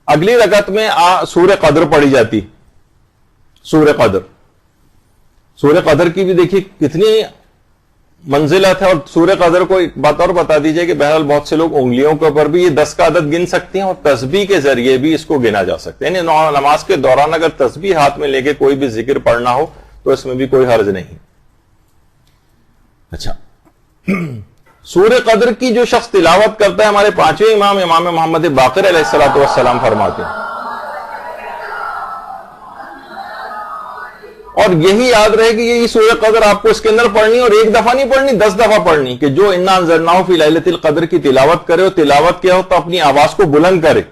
اگلی رکعت میں سورہ قدر پڑھی جاتی. سورہ قدر کی بھی دیکھیے کتنی منزلت ہے, اور سورہ قدر کو ایک بات اور بتا دیجئے کہ بہرحال بہت سے لوگ انگلیوں کے اوپر بھی یہ 10 کا عدد گن سکتے ہیں, اور تسبیح کے ذریعے بھی اس کو گنا جا سکتے ہیں. یعنی نماز کے دوران اگر تسبیح ہاتھ میں لے کے کوئی بھی ذکر پڑھنا ہو تو اس میں بھی کوئی حرج نہیں. اچھا, سورہ قدر کی جو شخص تلاوت کرتا ہے, ہمارے پانچویں امام محمد باقر علیہ الصلوۃ والسلام فرماتے ہیں, اور یہی یاد رہے کہ یہ سورہ قدر آپ کو اس کے اندر پڑھنی, اور ایک دفعہ نہیں پڑھنی, 10 دفعہ پڑھنی, کہ جو انا انزلناہ فی لیلۃ القدر کی تلاوت کرے, اور تلاوت کیا ہو تو اپنی آواز کو بلند کرے,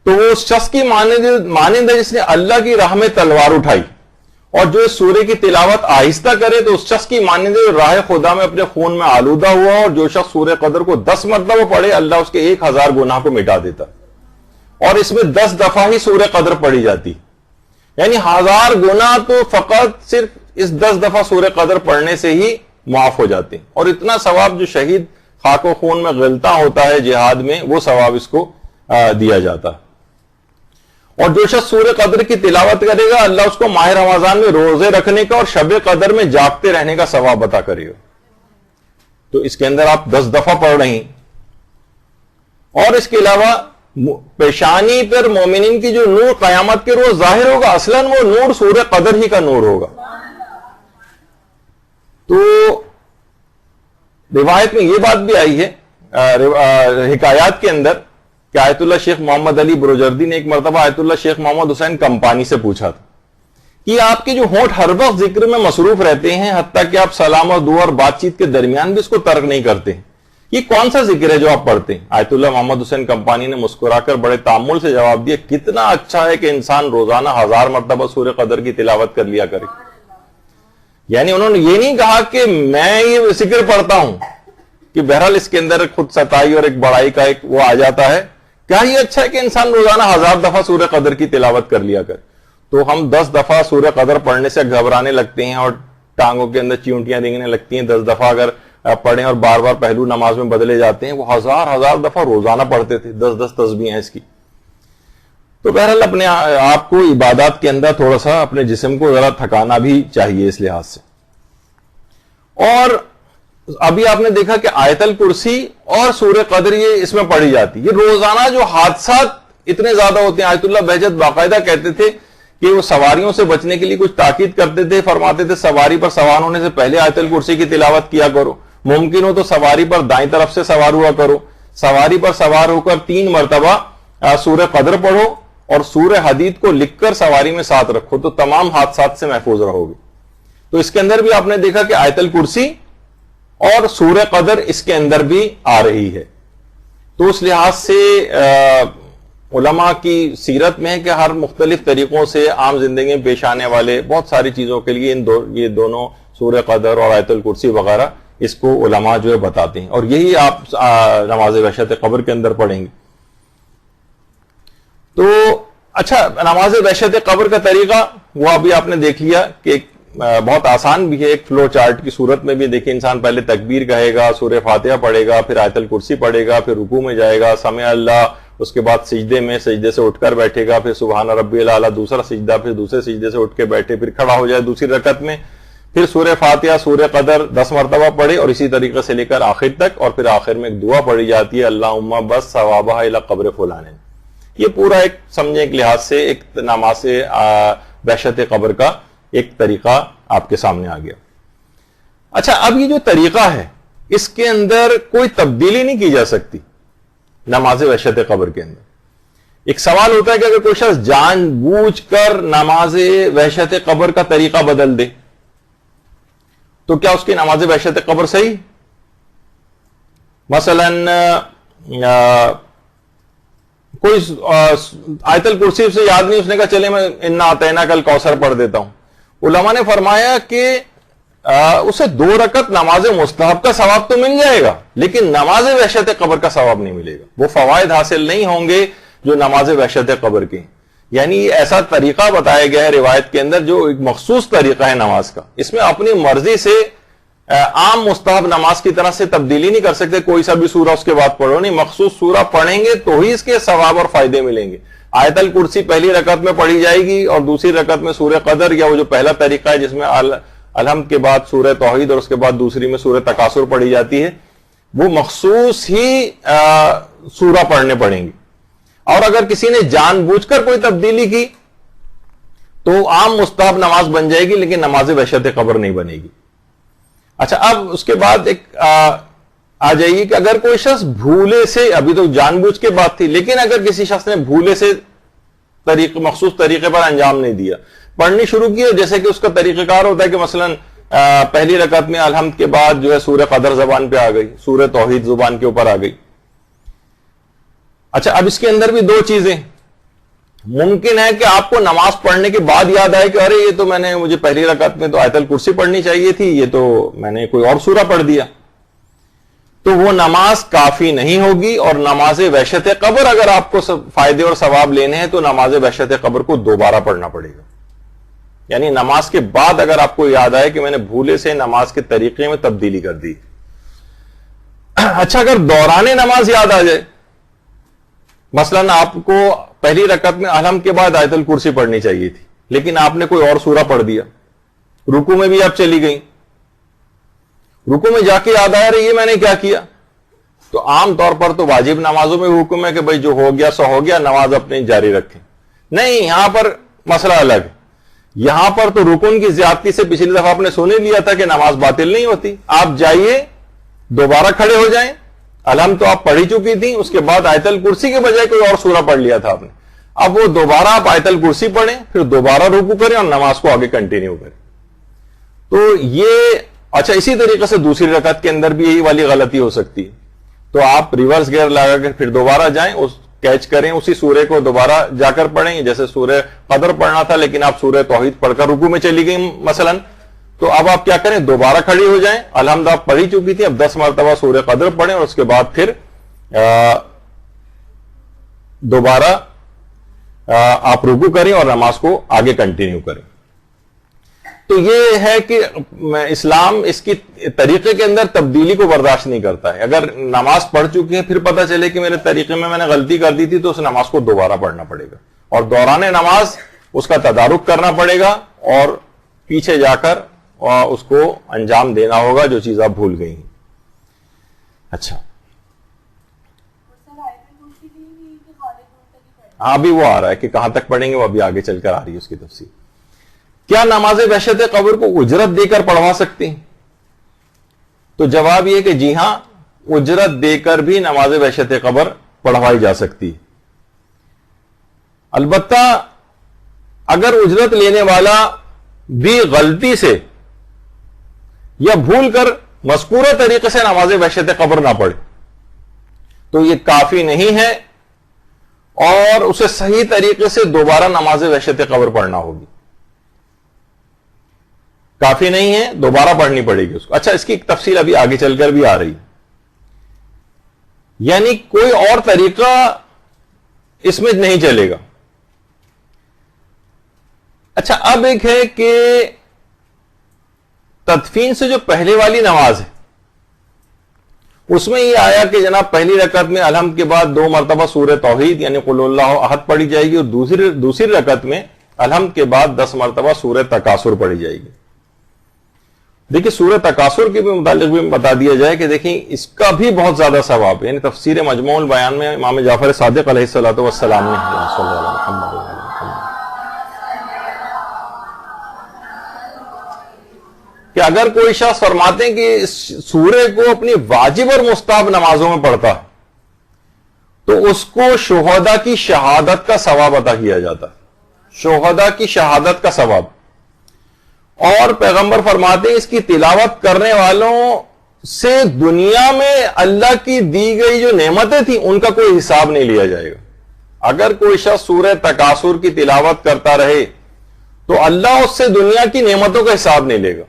تو وہ اس شخص کی مانند ہے جس نے اللہ کی راہ میں تلوار اٹھائی. اور جو اس سورہ کی تلاوت آہستہ کرے تو اس شخص کی مانند راہ خدا میں اپنے خون میں آلودہ ہوا, اور جو شخص سورہ قدر کو 10 مرتبہ پڑھے اللہ اس کے 1000 گناہ کو مٹا دیتا. اور اس میں 10 دفعہ ہی سورہ قدر پڑھی جاتی, یعنی 1000 گناہ تو فقط صرف اس 10 دفعہ سورہ قدر پڑھنے سے ہی معاف ہو جاتے ہیں. اور اتنا ثواب جو شہید خاک و خون میں غلطاں ہوتا ہے جہاد میں, وہ ثواب اس کو دیا جاتا ہے. اور جو شخص سورہ قدر کی تلاوت کرے گا اللہ اس کو ماہ رمضان میں روزے رکھنے کا اور شب قدر میں جاگتے رہنے کا ثواب عطا کرے گا. تو اس کے اندر آپ 10 دفعہ پڑھ رہی ہیں. اور اس کے علاوہ پیشانی پر مومنین کی جو نور قیامت کے روز ظاہر ہوگا, اصلاً وہ نور سورہ قدر ہی کا نور ہوگا. تو روایت میں یہ بات بھی آئی ہے حکایات کے اندر کہ آیت اللہ شیخ محمد علی بروجردی نے ایک مرتبہ آیت اللہ شیخ محمد حسین کمپانی سے پوچھا تھا کہ آپ کے جو ہونٹ ہر وقت ذکر میں مصروف رہتے ہیں, حتیٰ کہ آپ سلام اور دعا اور بات چیت کے درمیان بھی اس کو ترک نہیں کرتے ہیں, یہ کون سا ذکر ہے جو آپ پڑھتے ہیں؟ آیت اللہ محمد حسین کمپانی نے مسکرا کر بڑے تامل سے جواب دیا, کتنا اچھا ہے کہ انسان روزانہ 1000 مرتبہ سورہ قدر کی تلاوت کر لیا کرے. یعنی انہوں نے یہ نہیں کہا کہ میں یہ ذکر پڑھتا ہوں, کہ بہرحال اس کے اندر خود ستائی اور ایک بڑائی کا ایک وہ آ جاتا ہے, کیا یہ اچھا ہے کہ انسان روزانہ 1000 دفعہ سورہ قدر کی تلاوت کر لیا کر. تو ہم 10 دفعہ سورہ قدر پڑھنے سے گھبرانے لگتے ہیں اور ٹانگوں کے اندر چیونٹیاں رینگنے لگتی ہیں. 10 دفعہ اگر پڑھیں اور بار بار پہلو نماز میں بدلے جاتے ہیں, وہ 1000 دفعہ روزانہ پڑھتے تھے, 10 تسبیحیں اس کی. تو بہرحال اپنے آپ کو عبادات کے اندر تھوڑا سا اپنے جسم کو ذرا تھکانا بھی چاہیے اس لحاظ سے. اور ابھی آپ نے دیکھا کہ آیت الکرسی اور سورہ قدر یہ اس میں پڑھی جاتی. یہ روزانہ جو حادثات اتنے زیادہ ہوتے ہیں, آیت اللہ بہجت باقاعدہ کہتے تھے کہ وہ سواریوں سے بچنے کے لیے کچھ تاکید کرتے تھے, فرماتے تھے سواری پر سوار ہونے سے پہلے آیت الکرسی کی تلاوت کیا کرو, ممکن ہو تو سواری پر دائیں طرف سے سوار ہوا کرو, سواری پر سوار ہو کر 3 مرتبہ سورہ قدر پڑھو, اور سورہ حدید کو لکھ کر سواری میں ساتھ رکھو, تو تمام حادثات سے محفوظ رہو گے. تو اس کے اندر بھی آپ نے دیکھا کہ آیت الکرسی اور سورہ قدر اس کے اندر بھی آ رہی ہے. تو اس لحاظ سے علماء کی سیرت میں ہے کہ ہر مختلف طریقوں سے عام زندگی میں پیش آنے والے بہت ساری چیزوں کے لیے یہ دونوں سورہ قدر اور آیت الکرسی وغیرہ اس کو علماء جو ہے بتاتے ہیں, اور یہی آپ نماز وحشت قبر کے اندر پڑھیں گے. تو اچھا, نماز وحشت قبر کا طریقہ وہ ابھی آپ نے دیکھ لیا کہ بہت آسان بھی ہے, ایک فلو چارٹ کی صورت میں بھی دیکھیں. انسان پہلے تکبیر کہے گا, سورہ فاتحہ پڑھے گا, پھر آیت الکرسی پڑھے گا, پھر رکوع میں جائے گا, سمع اللہ, اس کے بعد سجدے میں, سجدے سے اٹھ کر بیٹھے گا, پھر سبحان ربی الاعلیٰ دوسرا سجدہ, پھر دوسرے سجدے سے اٹھ کے بیٹھے, پھر کھڑا ہو جائے دوسری رکعت میں, پھر سورہ فاتحہ سورہ قدر 10 مرتبہ پڑھے, اور اسی طریقے سے لے کر آخر تک, اور پھر آخر میں ایک دعا پڑھی جاتی ہے, اللہم بس ثوابہ الی قبر فلان. یہ پورا ایک سمجھیں ایک لحاظ سے ایک نماز وحشت قبر کا ایک طریقہ آپ کے سامنے آ گیا. اچھا, اب یہ جو طریقہ ہے اس کے اندر کوئی تبدیلی نہیں کی جا سکتی نماز وحشت قبر کے اندر. ایک سوال ہوتا ہے کہ اگر کوئی شخص جان بوجھ کر نماز وحشت قبر کا طریقہ بدل دے تو کیا اس کی نماز وحشت قبر صحیح؟ مثلا کوئی آیت الکرسی سے یاد نہیں، اس نے کہا چلے میں انا اعطیناک الکوثر پڑھ دیتا ہوں. علماء نے فرمایا کہ اسے 2 رکعت نماز مستحب کا ثواب تو مل جائے گا، لیکن نماز وحشت قبر کا ثواب نہیں ملے گا. وہ فوائد حاصل نہیں ہوں گے جو نماز وحشت قبر کے. یعنی یہ ایسا طریقہ بتایا گیا ہے روایت کے اندر جو ایک مخصوص طریقہ ہے نماز کا. اس میں اپنی مرضی سے عام مستحب نماز کی طرح سے تبدیلی نہیں کر سکتے، کوئی سا بھی سورہ اس کے بعد پڑھو نہیں، مخصوص سورہ پڑھیں گے تو ہی اس کے ثواب اور فائدے ملیں گے. آیت الکرسی پہلی رکعت میں پڑھی جائے گی اور دوسری رکعت میں سورہ قدر، یا وہ جو پہلا طریقہ ہے جس میں الحمد کے بعد سورہ توحید اور اس کے بعد دوسری میں سورہ تکاثر پڑھی جاتی ہے، وہ مخصوص ہی سورہ پڑھنے پڑیں گی. اور اگر کسی نے جان بوجھ کر کوئی تبدیلی کی تو عام مستحب نماز بن جائے گی، لیکن نماز وحشت قبر نہیں بنے گی. اچھا، اب اس کے بعد ایک آ جائیے کہ اگر کوئی شخص بھولے سے، ابھی تو جان بوجھ کے بات تھی، لیکن اگر کسی شخص نے بھولے سے مخصوص طریقے پر انجام نہیں دیا، پڑھنی شروع کی، جیسے کہ اس کا طریقہ کار ہوتا ہے کہ مثلا پہلی رکعت میں الحمد کے بعد جو ہے سورہ قدر زبان پہ آ گئی، سورہ توحید زبان کے اوپر آ گئی. اچھا، اب اس کے اندر بھی 2 چیزیں ممکن ہے کہ آپ کو نماز پڑھنے کے بعد یاد آئے کہ ارے یہ تو مجھے پہلی رکعت میں تو آیت الکرسی پڑھنی چاہیے تھی، یہ تو میں نے کوئی اور سورہ پڑھ دیا. تو وہ نماز کافی نہیں ہوگی، اور نماز وحشت قبر اگر آپ کو فائدے اور ثواب لینے ہیں تو نماز وحشت قبر کو دوبارہ پڑھنا پڑے گا. یعنی نماز کے بعد اگر آپ کو یاد آئے کہ میں نے بھولے سے نماز کے طریقے میں تبدیلی کر دی. اچھا، اگر دوران نماز یاد آ جائے، مثلا آپ کو پہلی رکعت میں الحمد کے بعد آیت الکرسی پڑھنی چاہیے تھی، لیکن آپ نے کوئی اور سورہ پڑھ دیا، رکوع میں بھی آپ چلی گئیں، رکوع میں جا کے یاد آیا رہی ہے میں نے کیا کیا، تو عام طور پر تو واجب نمازوں میں حکم ہے کہ بھائی جو ہو گیا سو ہو گیا، نماز اپنی جاری رکھیں. نہیں، یہاں پر مسئلہ الگ ہے. یہاں پر تو رکن کی زیادتی سے پچھلی دفعہ آپ نے سنے لیا تھا کہ نماز باطل نہیں ہوتی. آپ جائیے، دوبارہ کھڑے ہو جائیں، الحمد تو آپ پڑھی چکی تھی، اس کے بعد آیت الکرسی کے بجائے کوئی اور سورہ پڑھ لیا تھا آپ نے، اب وہ دوبارہ آپ آیت الکرسی پڑھیں، پھر دوبارہ رکوع کریں اور نماز کو آگے کنٹینیو کریں. تو یہ اچھا، اسی طریقے سے دوسری رکعت کے اندر بھی یہی والی غلطی ہو سکتی ہے. تو آپ ریورس گیئر لگا کے پھر دوبارہ جائیں، کیچ کریں اسی سورے کو، دوبارہ جا کر پڑھیں. جیسے سورہ قدر پڑھنا تھا لیکن آپ سورہ توحید پڑھ کر رکوع میں چلی گئی مثلا، تو اب آپ کیا کریں، دوبارہ کھڑی ہو جائیں. الحمد آپ پڑھی چکی تھی، اب 10 مرتبہ سورہ قدر پڑھیں اور اس کے بعد پھر دوبارہ آپ رکوع کریں اور نماز کو آگے کنٹینیو کریں. تو یہ ہے کہ اسلام اس کی طریقے کے اندر تبدیلی کو برداشت نہیں کرتا ہے. اگر نماز پڑھ چکی ہے پھر پتہ چلے کہ میرے طریقے میں نے غلطی کر دی تھی، تو اس نماز کو دوبارہ پڑھنا پڑے گا، اور دوران نماز اس کا تدارک کرنا پڑے گا اور پیچھے جا کر اس کو انجام دینا ہوگا جو چیز آپ بھول گئی ہیں. اچھا، ہاں ابھی وہ آ رہا ہے کہ کہاں تک پڑھیں گے، وہ ابھی آگے چل کر آ رہی ہے اس کی تفصیل. کیا نماز وحشت قبر کو اجرت دے کر پڑھوا سکتے ہیں؟ تو جواب یہ کہ جی ہاں، اجرت دے کر بھی نماز وحشت قبر پڑھوائی جا سکتی ہے. البتہ اگر اجرت لینے والا بھی غلطی سے یا بھول کر مذکورہ طریقے سے نماز وحشت قبر نہ پڑھے تو یہ کافی نہیں ہے، اور اسے صحیح طریقے سے دوبارہ نماز وحشت قبر پڑھنا ہوگی. کافی نہیں ہے، دوبارہ پڑھنی پڑے گی اس کو. اچھا، اس کی ایک تفصیل ابھی آگے چل کر بھی آ رہی ہے، یعنی کوئی اور طریقہ اس میں نہیں چلے گا. اچھا، اب ایک ہے کہ تدفین سے جو پہلے والی نماز ہے اس میں یہ آیا کہ جناب پہلی رکعت میں الحمد کے بعد 2 مرتبہ سورہ توحید یعنی قل اللہ احد پڑھی جائے گی، اور دوسری رکعت میں الحمد کے بعد 10 مرتبہ سورہ تکاثر پڑھی جائے گی. دیکھیں، سورہ تکاثر کے بھی متعلق بھی بتا دیا جائے کہ دیکھیں اس کا بھی بہت زیادہ ثواب ہے. یعنی تفسیر مجموع البیان میں امام جعفر صادق علیہ الصلوۃ والسلام نے کہ اگر کوئی شخص فرماتے ہیں کہ اس سورے کو اپنی واجب اور مستحب نمازوں میں پڑھتا ہے تو اس کو شہداء کی شہادت کا ثواب عطا کیا جاتا ہے. شہداء کی شہادت کا ثواب. اور پیغمبر فرماتے ہیں اس کی تلاوت کرنے والوں سے دنیا میں اللہ کی دی گئی جو نعمتیں تھیں ان کا کوئی حساب نہیں لیا جائے گا. اگر کوئی شخص سورہ تکاثر کی تلاوت کرتا رہے تو اللہ اس سے دنیا کی نعمتوں کا حساب نہیں لے گا.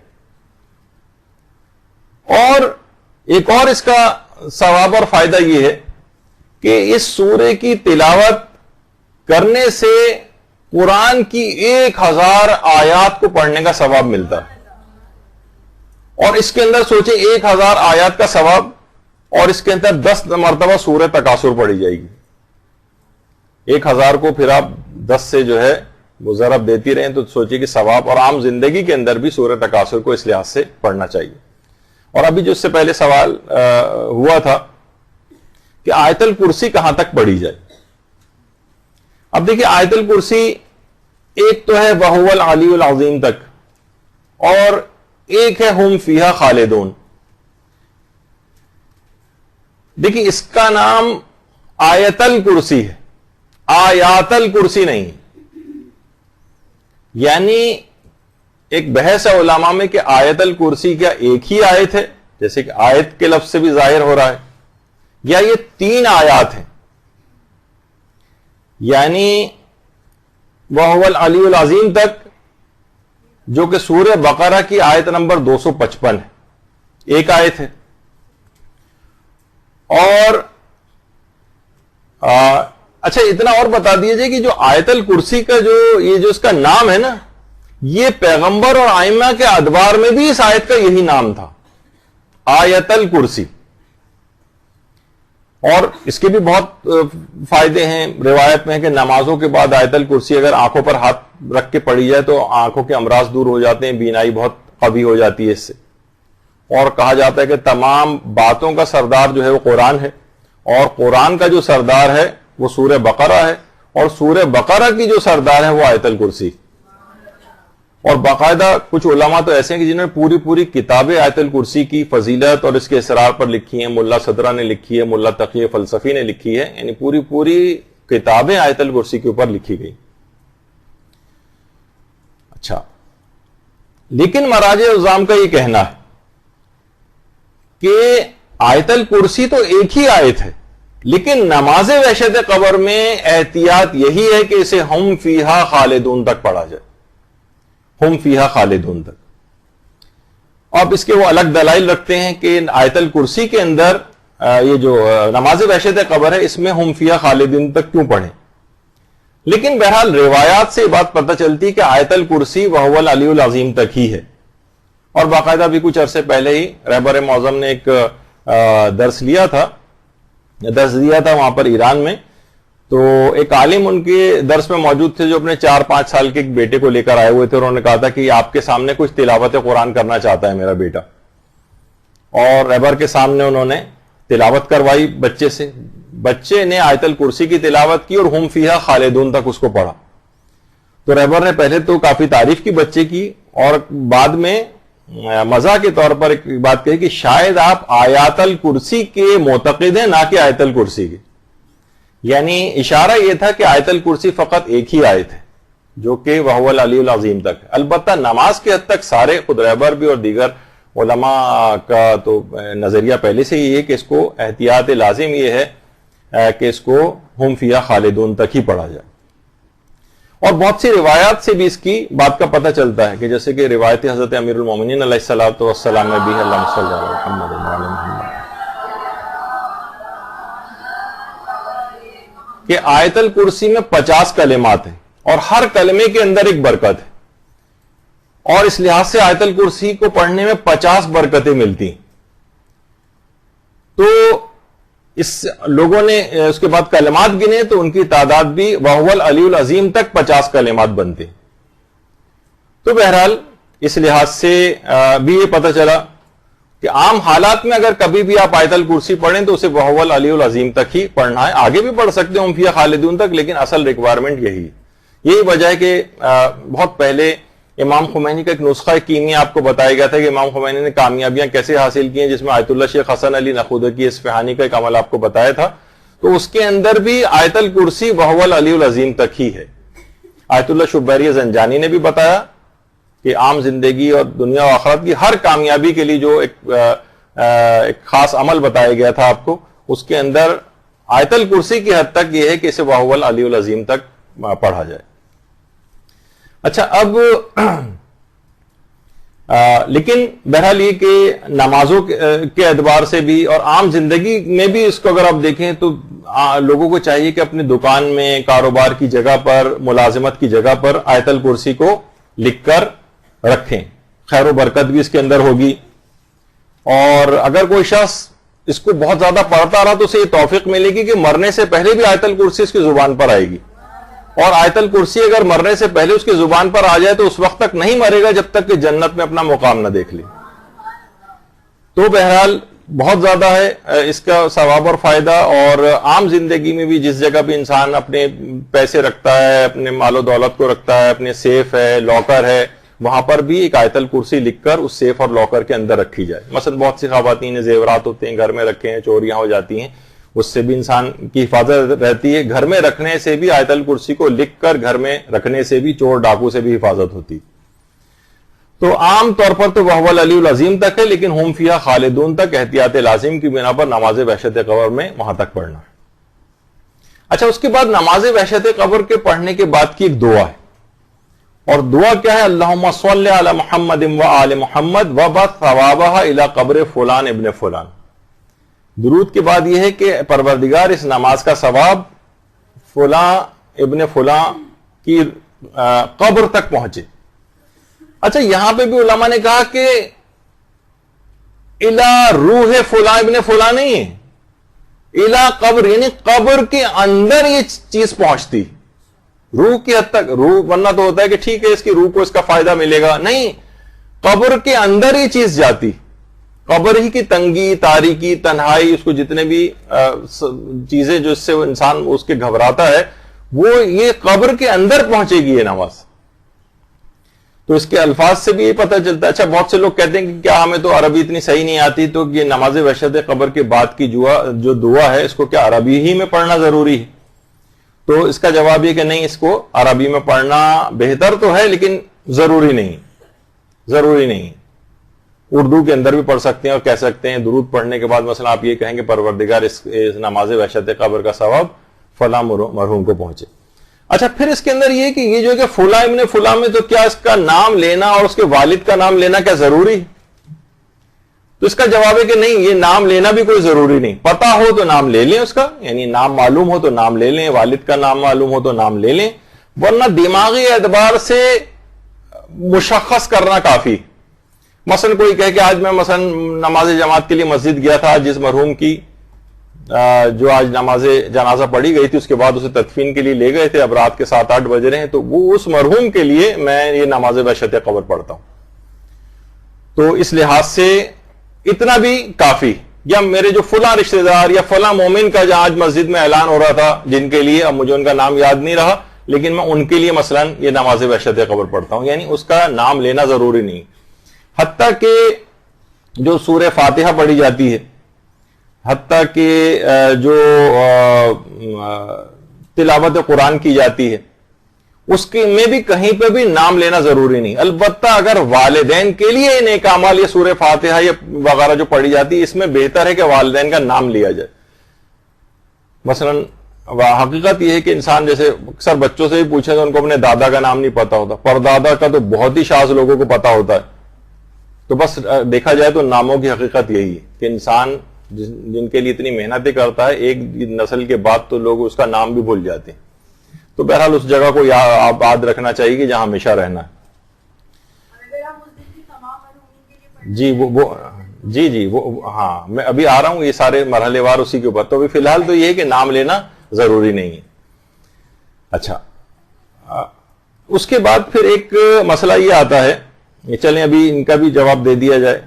اور ایک اور اس کا ثواب اور فائدہ یہ ہے کہ اس سورے کی تلاوت کرنے سے قرآن کی 1000 آیات کو پڑھنے کا ثواب ملتا ہے. اور اس کے اندر سوچیں 1000 آیات کا ثواب, اور اس کے اندر 10 مرتبہ سورہ تکاثر پڑھی جائے گی. 1000 کو پھر آپ 10 سے جو ہے وہ ضرب دیتی رہیں تو سوچیں کہ ثواب, اور عام زندگی کے اندر بھی سورہ تکاثر کو اس لحاظ سے پڑھنا چاہیے. اور ابھی جو اس سے پہلے سوال ہوا تھا کہ آیت الکرسی کہاں تک پڑھی جائے. اب دیکھیں آیت الکرسی ایک تو ہے وَهُوَ الْعَلِيُّ الْعَظِيمُ تک, اور ایک ہے ہم فیہا خالدون. دیکھیں اس کا نام آیت الکرسی ہے, آیات الکرسی نہیں. یعنی ایک بحث ہے علماء میں کہ آیت الکرسی کیا ایک ہی آیت ہے, جیسے کہ آیت کے لفظ سے بھی ظاہر ہو رہا ہے, یا یہ 3 آیات ہیں. یعنی وَهُوَ الْعَلِيُّ الْعَظِيمُ تک, جو کہ سورہ بقرہ کی آیت نمبر 255 ہے, ایک آیت ہے. اور اچھا اتنا اور بتا دیجئے کہ جو آیت الکرسی کا جو اس کا نام ہے نا, یہ پیغمبر اور ائمہ کے ادوار میں بھی اس آیت کا یہی نام تھا, آیت الکرسی. اور اس کے بھی بہت فائدے ہیں. روایت میں ہے کہ نمازوں کے بعد آیت الکرسی اگر آنکھوں پر ہاتھ رکھ کے پڑھی جائے تو آنکھوں کے امراض دور ہو جاتے ہیں, بینائی بہت قوی ہو جاتی ہے اس سے. اور کہا جاتا ہے کہ تمام باتوں کا سردار جو ہے وہ قرآن ہے, اور قرآن کا جو سردار ہے وہ سورہ بقرہ ہے, اور سورہ بقرہ کی جو سردار ہے وہ آیت الکرسی. اور باقاعدہ کچھ علماء تو ایسے ہیں کہ جنہوں نے پوری کتابیں آیت الکرسی کی فضیلت اور اس کے اسرار پر لکھی ہیں. ملا صدرہ نے لکھی ہے, ملا تقی فلسفی نے لکھی ہے, یعنی پوری کتابیں آیت الکرسی کے اوپر لکھی گئی. اچھا, لیکن مراجع عظام کا یہ کہنا ہے کہ آیت الکرسی تو ایک ہی آیت ہے, لیکن نماز وحشت قبر میں احتیاط یہی ہے کہ اسے ہم فیہا خالدون تک پڑھا جائے, ہم فیہا خالدون تک. اب اس کے وہ الگ دلائل رکھتے ہیں کہ آیت الکرسی کے اندر یہ جو نماز وحشت قبر ہے اس میں ہم فیہا خالدون تک کیوں پڑھیں. لیکن بہرحال روایات سے بات پتہ چلتی کہ آیت الکرسی وَهُوَ الْعَلِيُّ الْعَظِيمُ تک ہی ہے. اور باقاعدہ بھی کچھ عرصے پہلے ہی رہبر معظم نے ایک درس دیا تھا وہاں پر ایران میں. تو ایک عالم ان کے درس میں موجود تھے جو اپنے 4-5 سال کے ایک بیٹے کو لے کر آئے ہوئے تھے, اور انہوں نے کہا تھا کہ آپ کے سامنے کچھ تلاوت قرآن کرنا چاہتا ہے میرا بیٹا. اور رہبر کے سامنے انہوں نے تلاوت کروائی بچے سے. بچے نے آیت الکرسی کی تلاوت کی اور ہم فیہا خالدون تک اس کو پڑھا. تو رہبر نے پہلے تو کافی تعریف کی بچے کی, اور بعد میں مزاح کے طور پر ایک بات کہی کہ شاید آپ آیات الکرسی کے معتقد ہیں, نہ کہ آیت الکرسی کے. یعنی اشارہ یہ تھا کہ آیت الکرسی فقط ایک ہی آیت ہے جو کہ وَهُوَ الْعَلِيُّ الْعَظِيمُ تک. البتہ نماز کے حد تک سارے خود رہبر بھی اور دیگر علماء کا تو نظریہ پہلے سے یہ ہے کہ اس کو احتیاط لازم یہ ہے کہ اس کو ہم فیہا خالدون تک ہی پڑھا جائے. اور بہت سی روایات سے بھی اس کی بات کا پتہ چلتا ہے, کہ جیسے کہ روایت حضرت امیر المومنین علیہ الصلوۃ والسلام میں بھی ہے, اللہم صلی علی محمد وعلی محمد, کہ آیت الکرسی میں 50 کلمات ہیں اور ہر کلمے کے اندر ایک برکت ہے. اور اس لحاظ سے آیت الکرسی کو پڑھنے میں 50 برکتیں ملتی ہیں. تو اس لوگوں نے اس کے بعد کلمات گنے تو ان کی تعداد بھی وَهُوَ الْعَلِيُّ الْعَظِيمُ تک 50 کلمات بنتے. تو بہرحال اس لحاظ سے بھی یہ پتہ چلا کہ عام حالات میں اگر کبھی بھی آپ آیت الکرسی پڑھیں تو اسے وَهُوَ الْعَلِيُّ الْعَظِيمُ تک ہی پڑھنا ہے. آگے بھی پڑھ سکتے ہیں ہم فیہا خالدون تک, لیکن اصل ریکوائرمنٹ یہی ہے. یہی وجہ ہے کہ بہت پہلے امام خمینی کا ایک نسخہ کیمیا آپ کو بتایا گیا تھا کہ امام خمینی نے کامیابیاں کیسے حاصل کی ہیں, جس میں آیت اللہ شیخ حسن علی نخودکی اصفہانی کا ایک عمل آپ کو بتایا تھا. تو اس کے اندر بھی آیت الکرسی وَهُوَ الْعَلِيُّ الْعَظِيمُ تک ہی ہے. آیت اللہ شبیری زنجانی نے بھی بتایا کہ عام زندگی اور دنیا و آخرت کی ہر کامیابی کے لیے جو ایک خاص عمل بتایا گیا تھا آپ کو, اس کے اندر آیت الکرسی کی حد تک یہ ہے کہ اسے وَهُوَ الْعَلِيُّ الْعَظِيمُ تک پڑھا جائے. اچھا اب لیکن بہرحال یہ کہ نمازوں کے اعتبار سے بھی اور عام زندگی میں بھی اس کو اگر آپ دیکھیں تو لوگوں کو چاہیے کہ اپنی دکان میں، کاروبار کی جگہ پر، ملازمت کی جگہ پر آیت الکرسی کو لکھ کر رکھیں. خیر و برکت بھی اس کے اندر ہوگی. اور اگر کوئی شخص اس کو بہت زیادہ پڑھتا رہا تو اسے یہ توفیق ملے گی کہ مرنے سے پہلے بھی آیت الکرسی اس کی زبان پر آئے گی. اور آیت الکرسی اگر مرنے سے پہلے اس کی زبان پر آ جائے تو اس وقت تک نہیں مرے گا جب تک کہ جنت میں اپنا مقام نہ دیکھ لے. تو بہرحال بہت زیادہ ہے اس کا ثواب اور فائدہ. اور عام زندگی میں بھی جس جگہ بھی انسان اپنے پیسے رکھتا ہے، اپنے مال و دولت کو رکھتا ہے، اپنے سیف ہے، لاکر ہے، وہاں پر بھی ایک آیت الکرسی لکھ کر اس سیف اور لاکر کے اندر رکھی جائے. مثلا بہت سی خواتین زیورات ہوتے ہیں گھر میں رکھے ہیں، چوریاں ہو جاتی ہیں، اس سے بھی انسان کی حفاظت رہتی ہے. گھر میں رکھنے سے بھی آیت الکرسی کو لکھ کر گھر میں رکھنے سے بھی چور ڈاکو سے بھی حفاظت ہوتی. تو عام طور پر تو وَهُوَ الْعَلِيُّ الْعَظِيمُ تک ہے، لیکن ہم فیہا خالدون تک احتیاط لازم کی بنا پر نماز وحشت قبر میں وہاں تک پڑھنا ہے. اچھا اس کے بعد نماز وحشت قبر کے پڑھنے کے بعد کی ایک دعا ہے، اور دعا کیا ہے؟ اللہم صلی علی محمد وآل محمد وبعث ثوابها الی قبر فلان ابن فلان. درود کے بعد یہ ہے کہ پروردگار اس نماز کا ثواب فلاں ابن فلاں کی قبر تک پہنچے. اچھا یہاں پہ بھی علماء نے کہا کہ الی روح فلاں ابن فلاں نہیں ہے، الی قبر یعنی قبر کے اندر یہ چیز پہنچتی. روح کی حد تک، روح ورنہ تو ہوتا ہے کہ ٹھیک ہے اس کی روح کو اس کا فائدہ ملے گا، نہیں، قبر کے اندر یہ چیز جاتی. قبر ہی کی تنگی، تاریکی، تنہائی، اس کو جتنے بھی چیزیں جو اس سے انسان اس کے گھبراتا ہے وہ یہ قبر کے اندر پہنچے گی یہ نماز. تو اس کے الفاظ سے بھی یہ پتہ چلتا ہے. اچھا بہت سے لوگ کہتے ہیں کہ کیا ہمیں تو عربی اتنی صحیح نہیں آتی، تو یہ نماز وحشت قبر کے بعد کی جو دعا ہے اس کو کیا عربی ہی میں پڑھنا ضروری ہے؟ تو اس کا جواب یہ کہ نہیں، اس کو عربی میں پڑھنا بہتر تو ہے لیکن ضروری نہیں. اردو کے اندر بھی پڑھ سکتے ہیں اور کہہ سکتے ہیں درود پڑھنے کے بعد مثلا آپ یہ کہیں کہ پروردگار اس نماز وحشت قبر کا ثواب فلاں مرحوم کو پہنچے. اچھا پھر اس کے اندر یہ کہ یہ جو کہ فلاں ابن فلاں میں تو کیا اس کا نام لینا اور اس کے والد کا نام لینا کیا ضروری؟ تو اس کا جواب ہے کہ نہیں، یہ نام لینا بھی کوئی ضروری نہیں. پتہ ہو تو نام لے لیں اس کا، یعنی نام معلوم ہو تو نام لے لیں، والد کا نام معلوم ہو تو نام لے لیں، ورنہ دماغی اعتبار سے مشخص کرنا کافی. مثلا کوئی کہے کہ آج میں مثلا نماز جماعت کے لیے مسجد گیا تھا، جس مرحوم کی جو آج نماز جنازہ پڑھی گئی تھی اس کے بعد اسے تدفین کے لیے لے گئے تھے، اب رات کے 7-8 بج رہے ہیں، تو وہ اس مرحوم کے لیے میں یہ نماز وحشت قبر پڑھتا ہوں. تو اس لحاظ سے اتنا بھی کافی. یا میرے جو فلاں رشتہ دار یا فلاں مومن کا جہاں آج مسجد میں اعلان ہو رہا تھا، جن کے لیے اب مجھے ان کا نام یاد نہیں رہا لیکن میں ان کے لیے مثلا یہ نماز وحشت قبر پڑھتا ہوں، یعنی اس کا نام لینا ضروری نہیں. حتیٰ کہ جو سورہ فاتحہ پڑھی جاتی ہے، حتیٰ کہ جو تلاوت قرآن کی جاتی ہے، اس کے میں بھی کہیں پہ بھی نام لینا ضروری نہیں. البتہ اگر والدین کے لیے نیک اعمال یہ سورہ فاتحہ یا وغیرہ جو پڑھی جاتی ہے، اس میں بہتر ہے کہ والدین کا نام لیا جائے. مثلا حقیقت یہ ہے کہ انسان جیسے اکثر بچوں سے بھی پوچھیں تو ان کو اپنے دادا کا نام نہیں پتا ہوتا، پردادا کا تو بہت ہی شاذ لوگوں کو پتا ہوتا ہے. تو بس دیکھا جائے تو ناموں کی حقیقت یہی ہے کہ انسان جن کے لیے اتنی محنتیں کرتا ہے، ایک نسل کے بعد تو لوگ اس کا نام بھی بھول جاتے ہیں. تو بہرحال اس جگہ کو آباد رکھنا چاہیے کہ جہاں ہمیشہ رہنا ہے. جی وہ ہاں میں ابھی آ رہا ہوں، یہ سارے مرحلے وار اسی کے اوپر. تو ابھی فی الحال تو یہ ہے کہ نام لینا ضروری نہیں ہے. اچھا اس کے بعد پھر ایک مسئلہ یہ آتا ہے، چلیں ابھی ان کا بھی جواب دے دیا جائے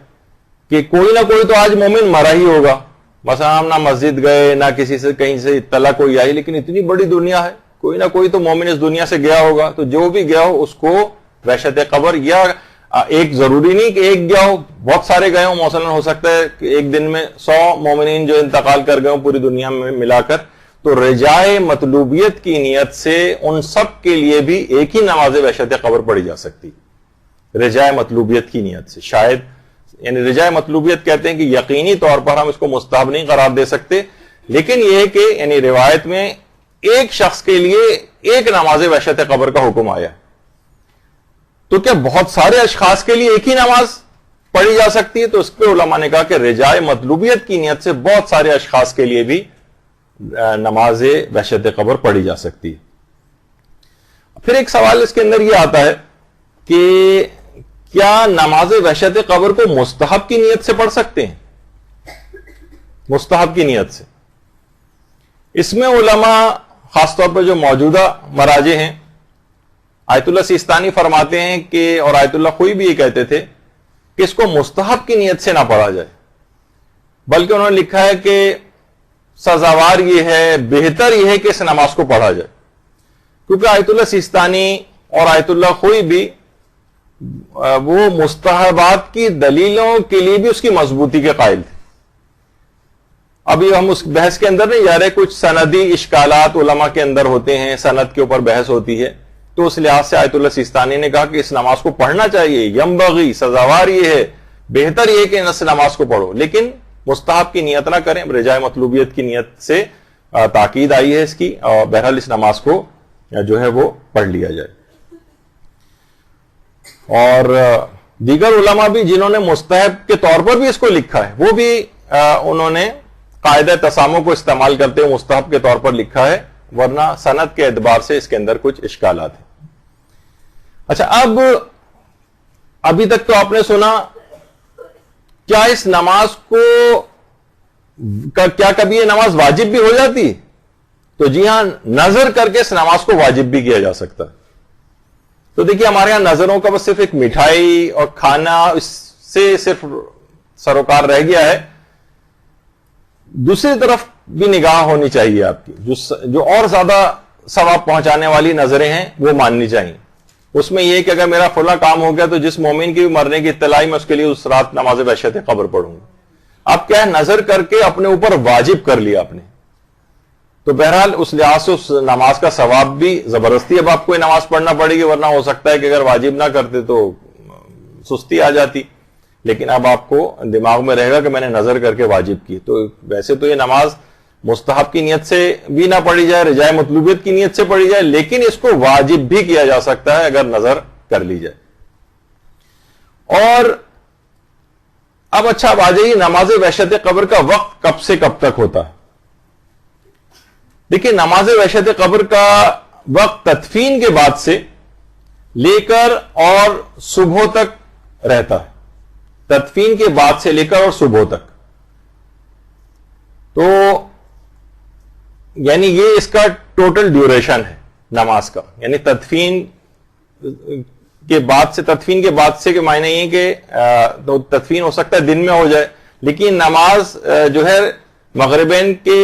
کہ کوئی نہ کوئی تو آج مومن مرا ہی ہوگا. مثلا ہم نہ مسجد گئے نہ کسی سے کہیں سے اطلاع کوئی آئی، لیکن اتنی بڑی دنیا ہے، کوئی نہ کوئی تو مومن اس دنیا سے گیا ہوگا. تو جو بھی گیا ہو اس کو وحشت قبر، یا ایک ضروری نہیں کہ ایک گیا ہو، بہت سارے گئے ہوں، مثلا ہو سکتا ہے کہ ایک دن میں 100 مومنین جو انتقال کر گئے ہوں پوری دنیا میں ملا کر، تو رجائے مطلوبیت کی نیت سے ان سب کے لیے بھی ایک ہی نماز وحشت قبر پڑھی جا سکتی. رجائے مطلوبیت کی نیت سے، شاید یعنی رجائے مطلوبیت کہتے ہیں کہ یقینی طور پر ہم اس کو مستحب نہیں قرار دے سکتے، لیکن یہ کہ یعنی روایت میں ایک شخص کے لیے ایک نماز وحشت قبر کا حکم آیا، تو کیا بہت سارے اشخاص کے لیے ایک ہی نماز پڑھی جا سکتی ہے؟ تو اس پہ علماء نے کہا کہ رجاء مطلوبیت کی نیت سے بہت سارے اشخاص کے لیے بھی نماز وحشت قبر پڑھی جا سکتی ہے۔ پھر ایک سوال اس کے اندر یہ آتا ہے کہ کیا نماز وحشت قبر کو مستحب کی نیت سے پڑھ سکتے ہیں؟ مستحب کی نیت سے، اس میں علماء خاص طور پر جو موجودہ مراجع ہیں، آیت اللہ سیستانی فرماتے ہیں کہ، اور آیت اللہ خوئی بھی یہ کہتے تھے کہ اس کو مستحب کی نیت سے نہ پڑھا جائے، بلکہ انہوں نے لکھا ہے کہ سزاوار یہ ہے، بہتر یہ ہے کہ اس نماز کو پڑھا جائے، کیونکہ آیت اللہ سیستانی اور آیت اللہ خوئی بھی وہ مستحبات کی دلیلوں کے لیے بھی اس کی مضبوطی کے قائل تھے۔ ابھی ہم اس بحث کے اندر نہیں جا رہے، کچھ سندی اشکالات علماء کے اندر ہوتے ہیں، سند کے اوپر بحث ہوتی ہے، تو اس لحاظ سے آیت اللہ سیستانی نے کہا کہ اس نماز کو پڑھنا چاہیے، ینبغی، سزاوار یہ ہے، بہتر یہ ہے کہ اس نماز کو پڑھو، لیکن مستحب کی نیت نہ کریں، رجاء مطلوبیت کی نیت سے تاکید آئی ہے اس کی، اور بہرحال اس نماز کو جو ہے وہ پڑھ لیا جائے۔ اور دیگر علماء بھی جنہوں نے مستحب کے طور پر بھی اس کو لکھا ہے، وہ بھی انہوں نے قاعدہ تسامح کو استعمال کرتے ہوئے مستحب کے طور پر لکھا ہے، ورنہ سند کے اعتبار سے اس کے اندر کچھ اشکالات ہیں۔ اچھا، اب ابھی تک تو آپ نے سنا، کیا اس نماز کو کیا کبھی یہ نماز واجب بھی ہو جاتی ہے؟ تو جی ہاں، نظر کر کے اس نماز کو واجب بھی کیا جا سکتا ہے۔ تو دیکھیے، ہمارے یہاں نظروں کا بس صرف ایک مٹھائی اور کھانا، اس سے صرف سروکار رہ گیا ہے، دوسری طرف بھی نگاہ ہونی چاہیے آپ کی، جو اور زیادہ ثواب پہنچانے والی نظریں ہیں وہ ماننی چاہیے۔ اس میں یہ کہ اگر میرا فلاں کام ہو گیا تو جس مومن کی بھی مرنے کی اطلاع میں اس کے لیے اس رات نماز وحشت قبر پڑھوں گا، اب کیا ہے، نظر کر کے اپنے اوپر واجب کر لیا آپ نے، تو بہرحال اس لحاظ سے اس نماز کا ثواب بھی زبردستی اب آپ کو یہ نماز پڑھنا پڑے گی، ورنہ ہو سکتا ہے کہ اگر واجب نہ کرتے تو سستی آ جاتی، لیکن اب آپ کو دماغ میں رہے گا کہ میں نے نظر کر کے واجب کی۔ تو ویسے تو یہ نماز مستحب کی نیت سے بھی نہ پڑھی جائے، رجاء مطلوبیت کی نیت سے پڑھی جائے، لیکن اس کو واجب بھی کیا جا سکتا ہے اگر نظر کر لی جائے۔ اور اب اچھا، اب آ جائیے نماز وحشت قبر کا وقت کب سے کب تک ہوتا ہے؟ دیکھیے، نماز وحشت قبر کا وقت تدفین کے بعد سے لے کر اور صبح تک رہتا ہے، تدفین کے بعد سے لے کر اور صبح تک، تو یعنی یہ اس کا ٹوٹل ڈیوریشن ہے نماز کا، یعنی تدفین کے بعد سے کے معنی یہ کہ تو تدفین ہو سکتا ہے دن میں ہو جائے، لیکن نماز جو ہے مغربین کے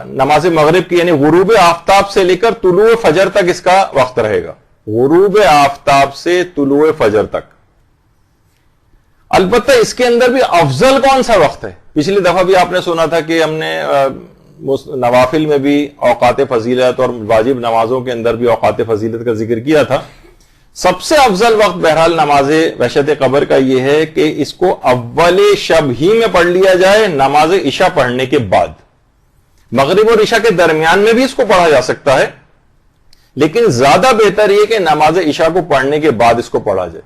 نماز مغرب کی، یعنی غروب آفتاب سے لے کر طلوع فجر تک اس کا وقت رہے گا، غروب آفتاب سے طلوع فجر تک۔ البتہ اس کے اندر بھی افضل کون سا وقت ہے؟ پچھلی دفعہ بھی آپ نے سنا تھا کہ ہم نے نوافل میں بھی اوقات فضیلت اور واجب نمازوں کے اندر بھی اوقات فضیلت کا ذکر کیا تھا۔ سب سے افضل وقت بہرحال نماز وحشت قبر کا یہ ہے کہ اس کو اول شب ہی میں پڑھ لیا جائے، نماز عشاء پڑھنے کے بعد۔ مغرب اور عشاء کے درمیان میں بھی اس کو پڑھا جا سکتا ہے، لیکن زیادہ بہتر یہ کہ نماز عشاء کو پڑھنے کے بعد اس کو پڑھا جائے۔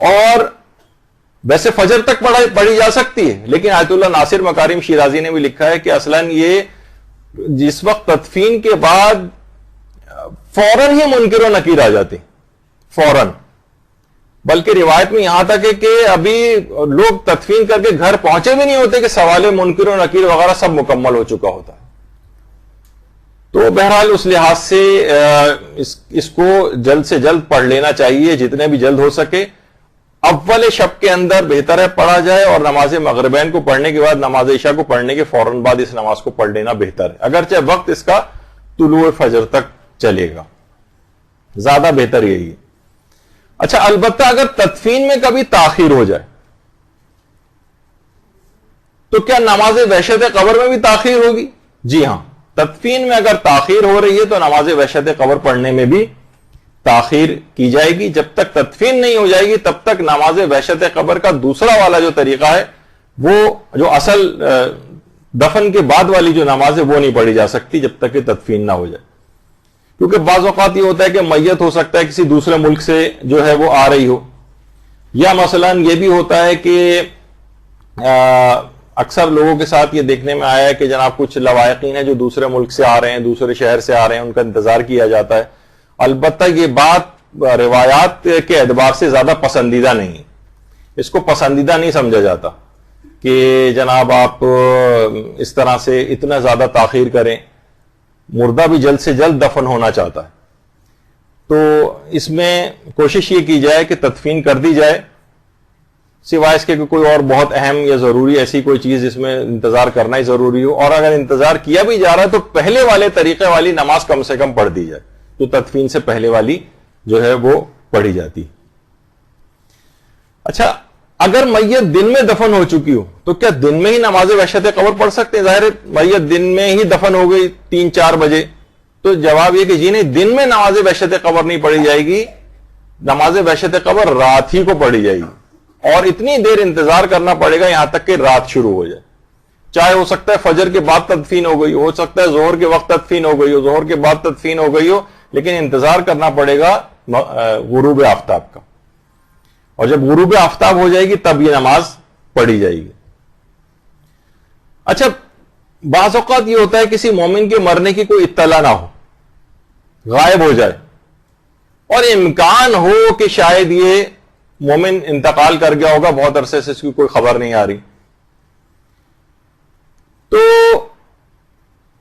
اور ویسے فجر تک پڑھی جا سکتی ہے، لیکن آیت اللہ ناصر مکارم شیرازی نے بھی لکھا ہے کہ اصلاً یہ جس وقت تدفین کے بعد فوراً ہی منکر و نکیر آ جاتے، فوراً، بلکہ روایت میں یہاں تک ہے کہ ابھی لوگ تدفین کر کے گھر پہنچے بھی نہیں ہوتے کہ سوال منکر و نکیر وغیرہ سب مکمل ہو چکا ہوتا ہے۔ تو بہرحال اس لحاظ سے اس کو جلد سے جلد پڑھ لینا چاہیے، جتنے بھی جلد ہو سکے۔ اول شب کے اندر بہتر ہے پڑھا جائے، اور نماز مغربین کو پڑھنے کے بعد نماز عشاء کو پڑھنے کے فوراً بعد اس نماز کو پڑھ لینا بہتر ہے، اگرچہ وقت اس کا طلوع فجر تک چلے گا، زیادہ بہتر یہی ہے۔ اچھا، البتہ اگر تدفین میں کبھی تاخیر ہو جائے تو کیا نماز وحشت قبر میں بھی تاخیر ہوگی؟ جی ہاں، تدفین میں اگر تاخیر ہو رہی ہے تو نماز وحشت قبر پڑھنے میں بھی تاخیر کی جائے گی۔ جب تک تدفین نہیں ہو جائے گی تب تک نماز وحشت قبر کا دوسرا والا جو طریقہ ہے، وہ جو اصل دفن کے بعد والی جو نماز ہے وہ نہیں پڑھی جا سکتی جب تک کہ تدفین نہ ہو جائے. کیونکہ بعض اوقات یہ ہوتا ہے کہ میت ہو سکتا ہے کسی دوسرے ملک سے جو ہے وہ آ رہی ہو, یا مثلا یہ بھی ہوتا ہے کہ اکثر لوگوں کے ساتھ یہ دیکھنے میں آیا ہے کہ جناب کچھ لوائقین ہیں جو دوسرے ملک سے آ رہے ہیں, دوسرے شہر سے آ رہے ہیں, ان کا انتظار کیا جاتا ہے. البتہ یہ بات روایات کے اعتبار سے زیادہ پسندیدہ نہیں ہے, اس کو پسندیدہ نہیں سمجھا جاتا کہ جناب آپ اس طرح سے اتنا زیادہ تاخیر کریں. مردہ بھی جلد سے جلد دفن ہونا چاہتا ہے, تو اس میں کوشش یہ کی جائے کہ تدفین کر دی جائے, سوائے اس کے کہ کوئی اور بہت اہم یا ضروری ایسی کوئی چیز جس میں انتظار کرنا ہی ضروری ہو. اور اگر انتظار کیا بھی جا رہا ہے تو پہلے والے طریقے والی نماز کم سے کم پڑھ دی جائے, جو تدفین سے پہلے والی جو ہے وہ پڑھی جاتی. اچھا, اگر میت دن میں دفن ہو چکی ہو تو کیا دن میں ہی نماز وحشت قبر پڑھ سکتے ہیں؟ ظاہر میت دن میں ہی دفن ہو گئی 3-4 بجے, تو جواب یہ کہ جی نہیں, دن میں نماز وحشت قبر نہیں پڑھی جائے گی, نماز وحشت قبر رات ہی کو پڑھی جائے گی, اور اتنی دیر انتظار کرنا پڑے گا یہاں تک کہ رات شروع ہو جائے. چاہے ہو سکتا ہے فجر کے بعد تدفین ہو گئی ہو سکتا ہے ظہر کے وقت تدفین ہو گئی ہو, ظہر کے بعد تدفین ہو گئی ہو, لیکن انتظار کرنا پڑے گا غروب آفتاب کا, اور جب غروب آفتاب ہو جائے گی تب یہ نماز پڑھی جائے گی. اچھا, بعض اوقات یہ ہوتا ہے کسی مومن کے مرنے کی کوئی اطلاع نہ ہو, غائب ہو جائے, اور امکان ہو کہ شاید یہ مومن انتقال کر گیا ہوگا, بہت عرصے سے اس کی کوئی خبر نہیں آ رہی. تو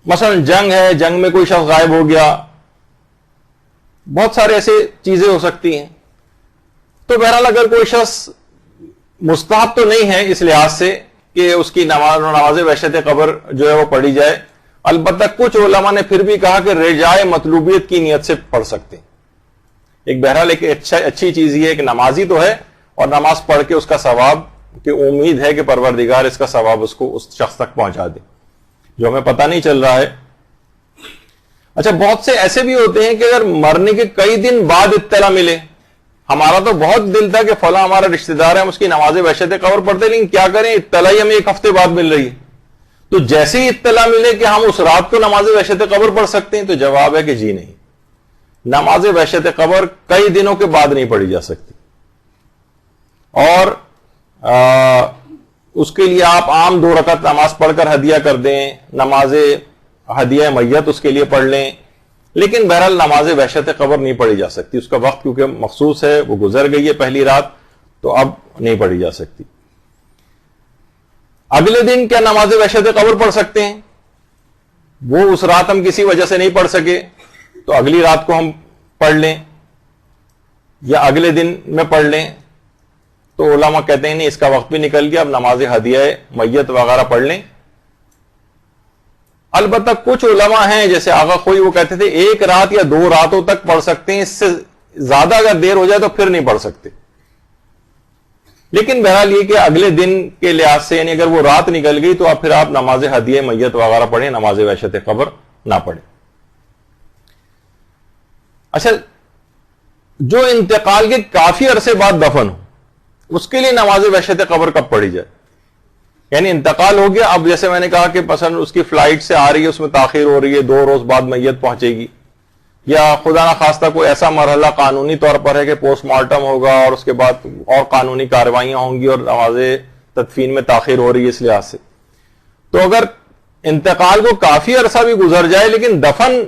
مثلا جنگ ہے, جنگ میں کوئی شخص غائب ہو گیا, بہت سارے ایسے چیزیں ہو سکتی ہیں. تو بہرحال اگر کوئی شخص مستحب تو نہیں ہے اس لحاظ سے کہ اس کی نماز وحشت قبر جو ہے وہ پڑھی جائے, البتہ کچھ علماء نے پھر بھی کہا کہ رجائے مطلوبیت کی نیت سے پڑھ سکتے ہیں. ایک بہرحال ایک اچھی چیز یہ ہے کہ نمازی تو ہے, اور نماز پڑھ کے اس کا ثواب کہ امید ہے کہ پروردگار اس کا ثواب اس کو اس شخص تک پہنچا دے جو ہمیں پتہ نہیں چل رہا ہے. اچھا, بہت سے ایسے بھی ہوتے ہیں کہ اگر مرنے کے کئی دن بعد اطلاع ملے, ہمارا تو بہت دل تھا کہ فلاں ہمارا رشتہ دار ہے, ہم اس کی نماز وحشت قبر پڑھتے, لیکن کیا کریں اطلاع ہی ہمیں 1 ہفتے بعد مل رہی ہے. تو جیسے ہی اطلاع ملے کہ ہم اس رات کو نماز وحشت قبر پڑھ سکتے ہیں, تو جواب ہے کہ جی نہیں, نماز وحشت قبر کئی دنوں کے بعد نہیں پڑھی جا سکتی, اور اس کے لیے آپ عام 2 رکعت نماز پڑھ کر ہدیہ کر دیں, نماز ہدیہ میت اس کے لیے پڑھ لیں, لیکن بہرحال نماز وحشت قبر نہیں پڑھی جا سکتی. اس کا وقت کیونکہ مخصوص ہے, وہ گزر گئی ہے پہلی رات, تو اب نہیں پڑھی جا سکتی. اگلے دن کیا نماز وحشت قبر پڑھ سکتے ہیں؟ وہ اس رات ہم کسی وجہ سے نہیں پڑھ سکے تو اگلی رات کو ہم پڑھ لیں, یا اگلے دن میں پڑھ لیں. تو علماء کہتے ہیں نہیں, اس کا وقت بھی نکل گیا, اب نماز ہدیہ میت وغیرہ پڑھ لیں. البتہ کچھ علماء ہیں جیسے آغا خوئی, وہ کہتے تھے 1 رات یا 2 راتوں تک پڑھ سکتے ہیں, اس سے زیادہ اگر دیر ہو جائے تو پھر نہیں پڑھ سکتے. لیکن بہرحال یہ کہ اگلے دن کے لحاظ سے, یعنی اگر وہ رات نکل گئی تو پھر آپ نماز ہدیہ میت وغیرہ پڑھیں, نماز وحشت قبر نہ پڑھیں. اچھا, جو انتقال کے کافی عرصے بعد دفن ہو, اس کے لیے نماز وحشت قبر کب پڑھی جائے؟ یعنی انتقال ہو گیا, اب جیسے میں نے کہا کہ مثلا اس کی فلائٹ سے آ رہی ہے, اس میں تاخیر ہو رہی ہے, 2 روز بعد میت پہنچے گی, یا خدا نہ خواستہ کوئی ایسا مرحلہ قانونی طور پر ہے کہ پوسٹ مارٹم ہوگا اور اس کے بعد اور قانونی کارروائیاں ہوں گی اور نماز تدفین میں تاخیر ہو رہی ہے اس لحاظ سے. تو اگر انتقال کو کافی عرصہ بھی گزر جائے لیکن دفن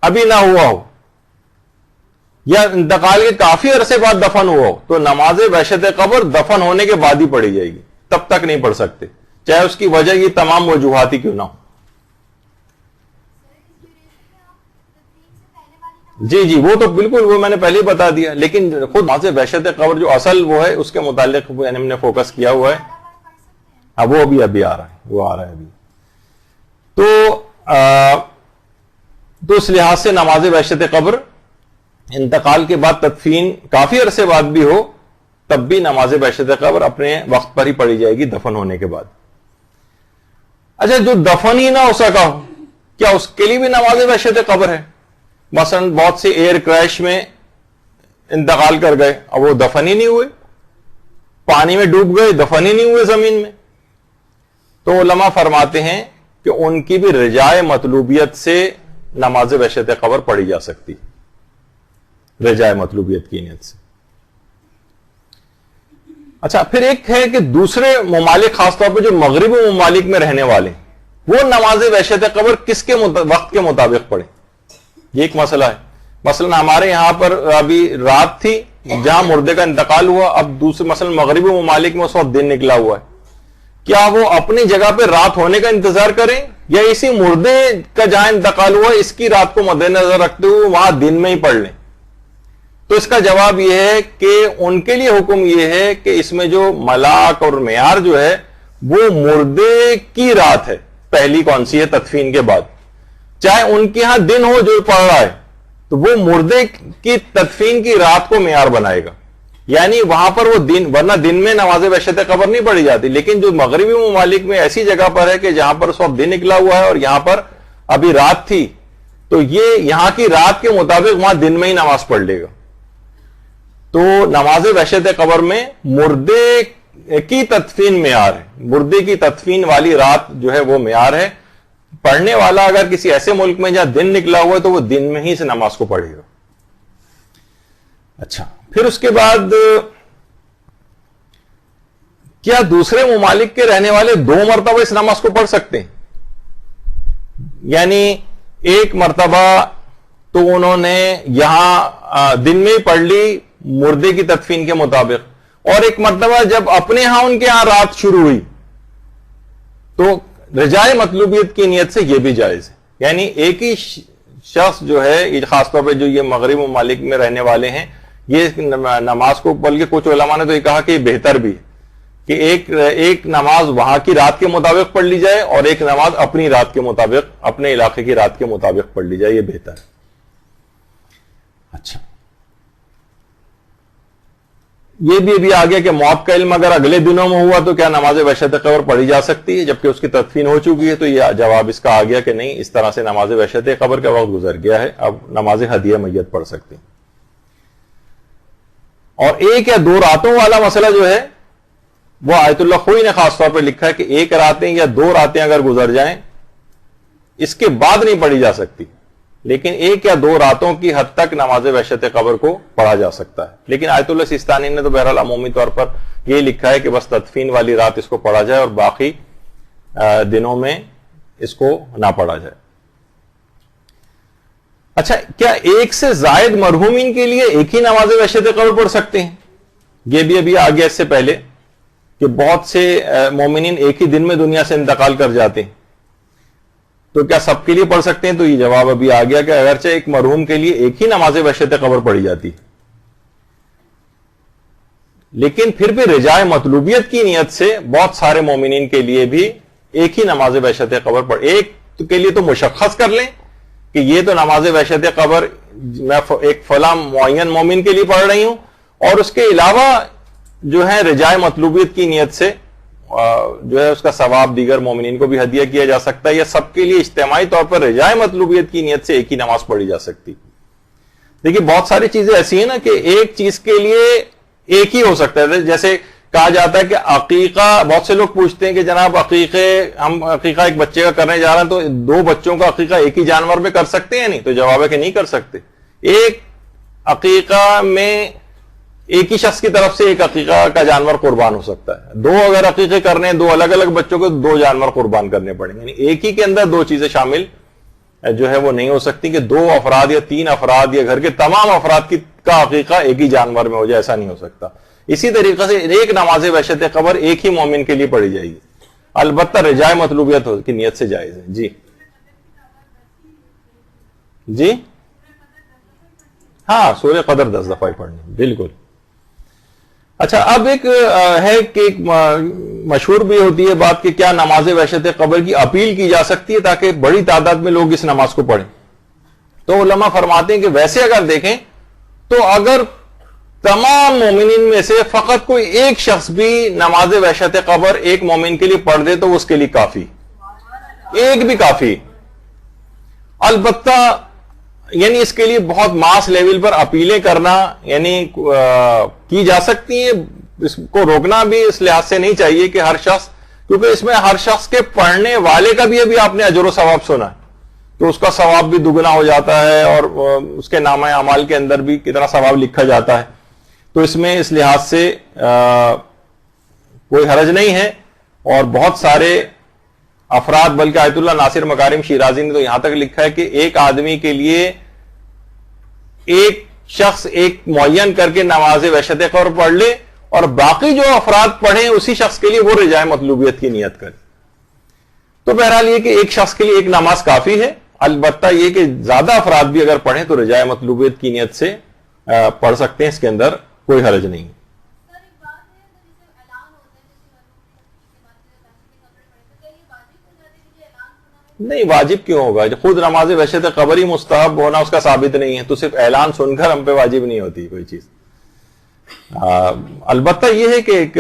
ابھی نہ ہوا ہو, یا انتقال کے کافی عرصے بعد دفن ہوا ہو, تو نماز وحشت قبر دفن ہونے کے بعد ہی پڑھی جائے گی, تب تک نہیں پڑھ سکتے, چاہے اس کی وجہ یہ تمام وجوہات ہی کیوں نہ ہو. جی وہ تو بالکل, وہ میں نے پہلے ہی بتا دیا, لیکن خود نماز وحشت قبر جو اصل وہ ہے اس کے متعلق ہم نے فوکس کیا ہوا ہے. ہاں, وہ ابھی آ رہا ہے, وہ آ رہا ہے ابھی. تو اس لحاظ سے نماز وحشت قبر انتقال کے بعد تدفین کافی عرصے بعد بھی ہو, تب بھی نماز وحشت قبر اپنے وقت پر ہی پڑھی جائے گی دفن ہونے کے بعد. اچھا, جو دفن ہی نہ ہو سکا ہو, کیا اس کے لیے بھی نماز وحشت قبر ہے؟ مثلا بہت سے ایئر کریش میں انتقال کر گئے, اب وہ دفن ہی نہیں ہوئے, پانی میں ڈوب گئے, دفن ہی نہیں ہوئے زمین میں. تو علماء فرماتے ہیں کہ ان کی بھی رجائے مطلوبیت سے نماز وحشت قبر پڑھی جا سکتی، رجائے مطلوبیت کی نیت سے۔ اچھا، پھر ایک ہے کہ دوسرے ممالک، خاص طور پہ جو مغربی ممالک میں رہنے والے، وہ نماز وحشت قبر کس کے وقت کے مطابق پڑھیں، یہ ایک مسئلہ ہے۔ مثلا ہمارے یہاں پر ابھی رات تھی جہاں مردے کا انتقال ہوا، اب دوسرے مثلا مغربی ممالک میں اس وقت دن نکلا ہوا ہے، کیا وہ اپنی جگہ پہ رات ہونے کا انتظار کریں یا اسی مردے کا جہاں انتقال ہوا اس کی رات کو مد نظر رکھتے ہوئے وہاں دن میں ہی پڑھ لیں؟ تو اس کا جواب یہ ہے کہ ان کے لیے حکم یہ ہے کہ اس میں جو ملاک اور معیار جو ہے وہ مردے کی رات ہے، پہلی کون سی ہے تدفین کے بعد، چاہے ان کے ہاں دن ہو جو پڑھ رہا ہے تو وہ مردے کی تدفین کی رات کو معیار بنائے گا، یعنی وہاں پر وہ دن، ورنہ دن میں نماز وحشت قبر نہیں پڑھی جاتی، لیکن جو مغربی ممالک میں ایسی جگہ پر ہے کہ جہاں پر اس وقت دن نکلا ہوا ہے اور یہاں پر ابھی رات تھی، تو یہ یہاں کی رات کے مطابق وہاں دن میں ہی نماز پڑھ لے گا۔ تو نماز وحشت قبر میں مردے کی تدفین معیار ہے، مردے کی تدفین والی رات جو ہے وہ معیار ہے۔ پڑھنے والا اگر کسی ایسے ملک میں جہاں دن نکلا ہوا ہے تو وہ دن میں ہی سے نماز کو پڑھے گا۔ اچھا، پھر اس کے بعد کیا دوسرے ممالک کے رہنے والے 2 مرتبہ اس نماز کو پڑھ سکتے ہیں؟ یعنی ایک مرتبہ تو انہوں نے یہاں دن میں ہی پڑھ لی مردے کی تدفین کے مطابق، اور ایک مرتبہ جب اپنے ہاں ان کے ہاں رات شروع ہوئی تو رجائے مطلوبیت کی نیت سے یہ بھی جائز ہے۔ یعنی ایک ہی شخص جو ہے، خاص طور پہ جو یہ مغربی ممالک میں رہنے والے ہیں، یہ نماز کو، بلکہ کچھ علماء نے تو یہ کہا کہ یہ بہتر بھی ہے کہ ایک نماز وہاں کی رات کے مطابق پڑھ لی جائے اور ایک نماز اپنی رات کے مطابق، اپنے علاقے کی رات کے مطابق پڑھ لی جائے، یہ بہتر ہے۔ اچھا، یہ بھی ابھی آگیا کہ موت کا علم اگر اگلے دنوں میں ہوا تو کیا نماز وحشت قبر پڑھی جا سکتی ہے جبکہ اس کی تدفین ہو چکی ہے؟ تو یہ جواب اس کا آ گیا کہ نہیں، اس طرح سے نماز وحشت قبر کا وقت گزر گیا ہے، اب نماز ہدیہ میت پڑھ سکتے ہیں۔ اور 1 یا 2 راتوں والا مسئلہ جو ہے وہ آیت اللہ خوئی نے خاص طور پہ لکھا ہے کہ 1 راتیں یا 2 راتیں اگر گزر جائیں اس کے بعد نہیں پڑھی جا سکتی، لیکن 1 یا 2 راتوں کی حد تک نماز وحشت قبر کو پڑھا جا سکتا ہے۔ لیکن آیت اللہ سیستانی نے تو بہرحال عمومی طور پر یہ لکھا ہے کہ بس تدفین والی رات اس کو پڑھا جائے اور باقی دنوں میں اس کو نہ پڑھا جائے۔ اچھا، کیا 1 سے زائد مرحومین کے لیے ایک ہی نماز وحشت قبر پڑھ سکتے ہیں؟ یہ بھی ابھی آ گیا اس سے پہلے کہ بہت سے مومنین ایک ہی دن میں دنیا سے انتقال کر جاتے ہیں، تو کیا سب کے لیے پڑھ سکتے ہیں؟ تو یہ جواب ابھی آ گیا کہ اگرچہ ایک مرحوم کے لیے ایک ہی نماز وحشت قبر پڑھی جاتی، لیکن پھر بھی رجائے مطلوبیت کی نیت سے بہت سارے مومنین کے لیے بھی ایک ہی نماز وحشت قبر پڑھ، ایک کے لیے تو مشخص کر لیں کہ یہ تو نماز وحشت قبر میں ایک فلاں معین مومن کے لیے پڑھ رہی ہوں، اور اس کے علاوہ جو ہے رجائے مطلوبیت کی نیت سے جو ہے اس کا ثواب دیگر مومنین کو بھی ہدیہ کیا جا سکتا ہے، یا سب کے لیے اجتماعی طور پر رجائے مطلوبیت کی نیت سے ایک ہی نماز پڑھی جا سکتی۔ دیکھیے بہت ساری چیزیں ایسی ہیں نا کہ ایک چیز کے لیے ایک ہی ہو سکتا ہے، جیسے کہا جاتا ہے کہ عقیقہ، بہت سے لوگ پوچھتے ہیں کہ جناب ہم عقیقہ ایک بچے کا کرنے جا رہے ہیں تو 2 بچوں کا عقیقہ ایک ہی جانور میں کر سکتے ہیں؟ نہیں، تو جواب ہے کہ نہیں کر سکتے۔ ایک عقیقہ میں ایک ہی شخص کی طرف سے ایک عقیقہ کا جانور قربان ہو سکتا ہے، 2 اگر عقیقے کرنے ہیں 2 الگ الگ بچوں کو 2 جانور قربان کرنے پڑیں گے، یعنی ایک ہی کے اندر 2 چیزیں شامل جو ہے وہ نہیں ہو سکتی کہ 2 افراد یا 3 افراد یا گھر کے تمام افراد کا عقیقہ ایک ہی جانور میں ہو جائے، ایسا نہیں ہو سکتا۔ اسی طریقے سے ایک نماز وحشت قبر ایک ہی مومن کے لیے پڑھی جائے گی، البتہ رجائے مطلوبیت کی نیت سے جائز ہے۔ جی جی ہاں، سورہ قدر 10 دفعہ پڑھنی، بالکل۔ اچھا، اب ایک ہے کہ ایک مشہور بھی ہوتی ہے بات کہ کیا نماز وحشت قبر کی اپیل کی جا سکتی ہے تاکہ بڑی تعداد میں لوگ اس نماز کو پڑھیں؟ تو علماء فرماتے ہیں کہ ویسے اگر دیکھیں تو اگر تمام مومنین میں سے فقط کوئی ایک شخص بھی نماز وحشت قبر ایک مومن کے لیے پڑھ دے تو اس کے لیے کافی، ایک بھی کافی۔ البتہ یعنی اس کے لیے بہت ماس لیول پر اپیلیں کرنا یعنی کی جا سکتی ہیں، اس کو روکنا بھی اس لحاظ سے نہیں چاہیے کہ ہر شخص کیونکہ اس میں ہر شخص کے پڑھنے والے کا بھی ابھی آپ نے اجر و ثواب سنا ہے، تو اس کا ثواب بھی دگنا ہو جاتا ہے، اور اس کے نامہ اعمال کے اندر بھی کتنا ثواب لکھا جاتا ہے. تو اس میں اس لحاظ سے کوئی حرج نہیں ہے. اور بہت سارے افراد، بلکہ آیت اللہ ناصر مکارم شیرازی نے تو یہاں تک لکھا ہے کہ ایک آدمی کے لیے ایک شخص ایک معین کر کے نماز وحشت قبر پڑھ لے، اور باقی جو افراد پڑھیں اسی شخص کے لیے وہ رجاء مطلوبیت کی نیت کرے. تو بہرحال یہ کہ ایک شخص کے لیے ایک نماز کافی ہے. البتہ یہ کہ زیادہ افراد بھی اگر پڑھیں تو رجاء مطلوبیت کی نیت سے پڑھ سکتے ہیں، اس کے اندر کوئی حرج نہیں. نہیں، واجب کیوں ہوگا؟ خود نماز وحشت قبر ہی مستحب ہونا اس کا ثابت نہیں ہے، تو صرف اعلان سن کر ہم پہ واجب نہیں ہوتی کوئی چیز. البتہ یہ ہے کہ ایک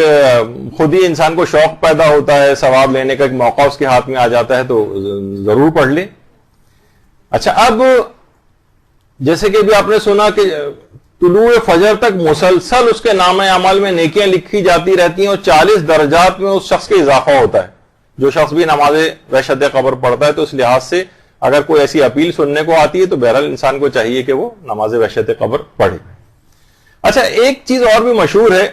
خود ہی انسان کو شوق پیدا ہوتا ہے، ثواب لینے کا ایک موقع اس کے ہاتھ میں آ جاتا ہے تو ضرور پڑھ لے. اچھا، اب جیسے کہ ابھی آپ نے سنا کہ طلوع فجر تک مسلسل اس کے نامہ اعمال میں نیکیاں لکھی جاتی رہتی ہیں، اور 40 درجات میں اس شخص کا اضافہ ہوتا ہے. جو شخص بھی نماز وحشت قبر پڑھتا ہے تو اس لحاظ سے اگر کوئی ایسی اپیل سننے کو آتی ہے تو بہرحال انسان کو چاہیے کہ وہ نماز وحشت قبر پڑھے. اچھا، ایک چیز اور بھی مشہور ہے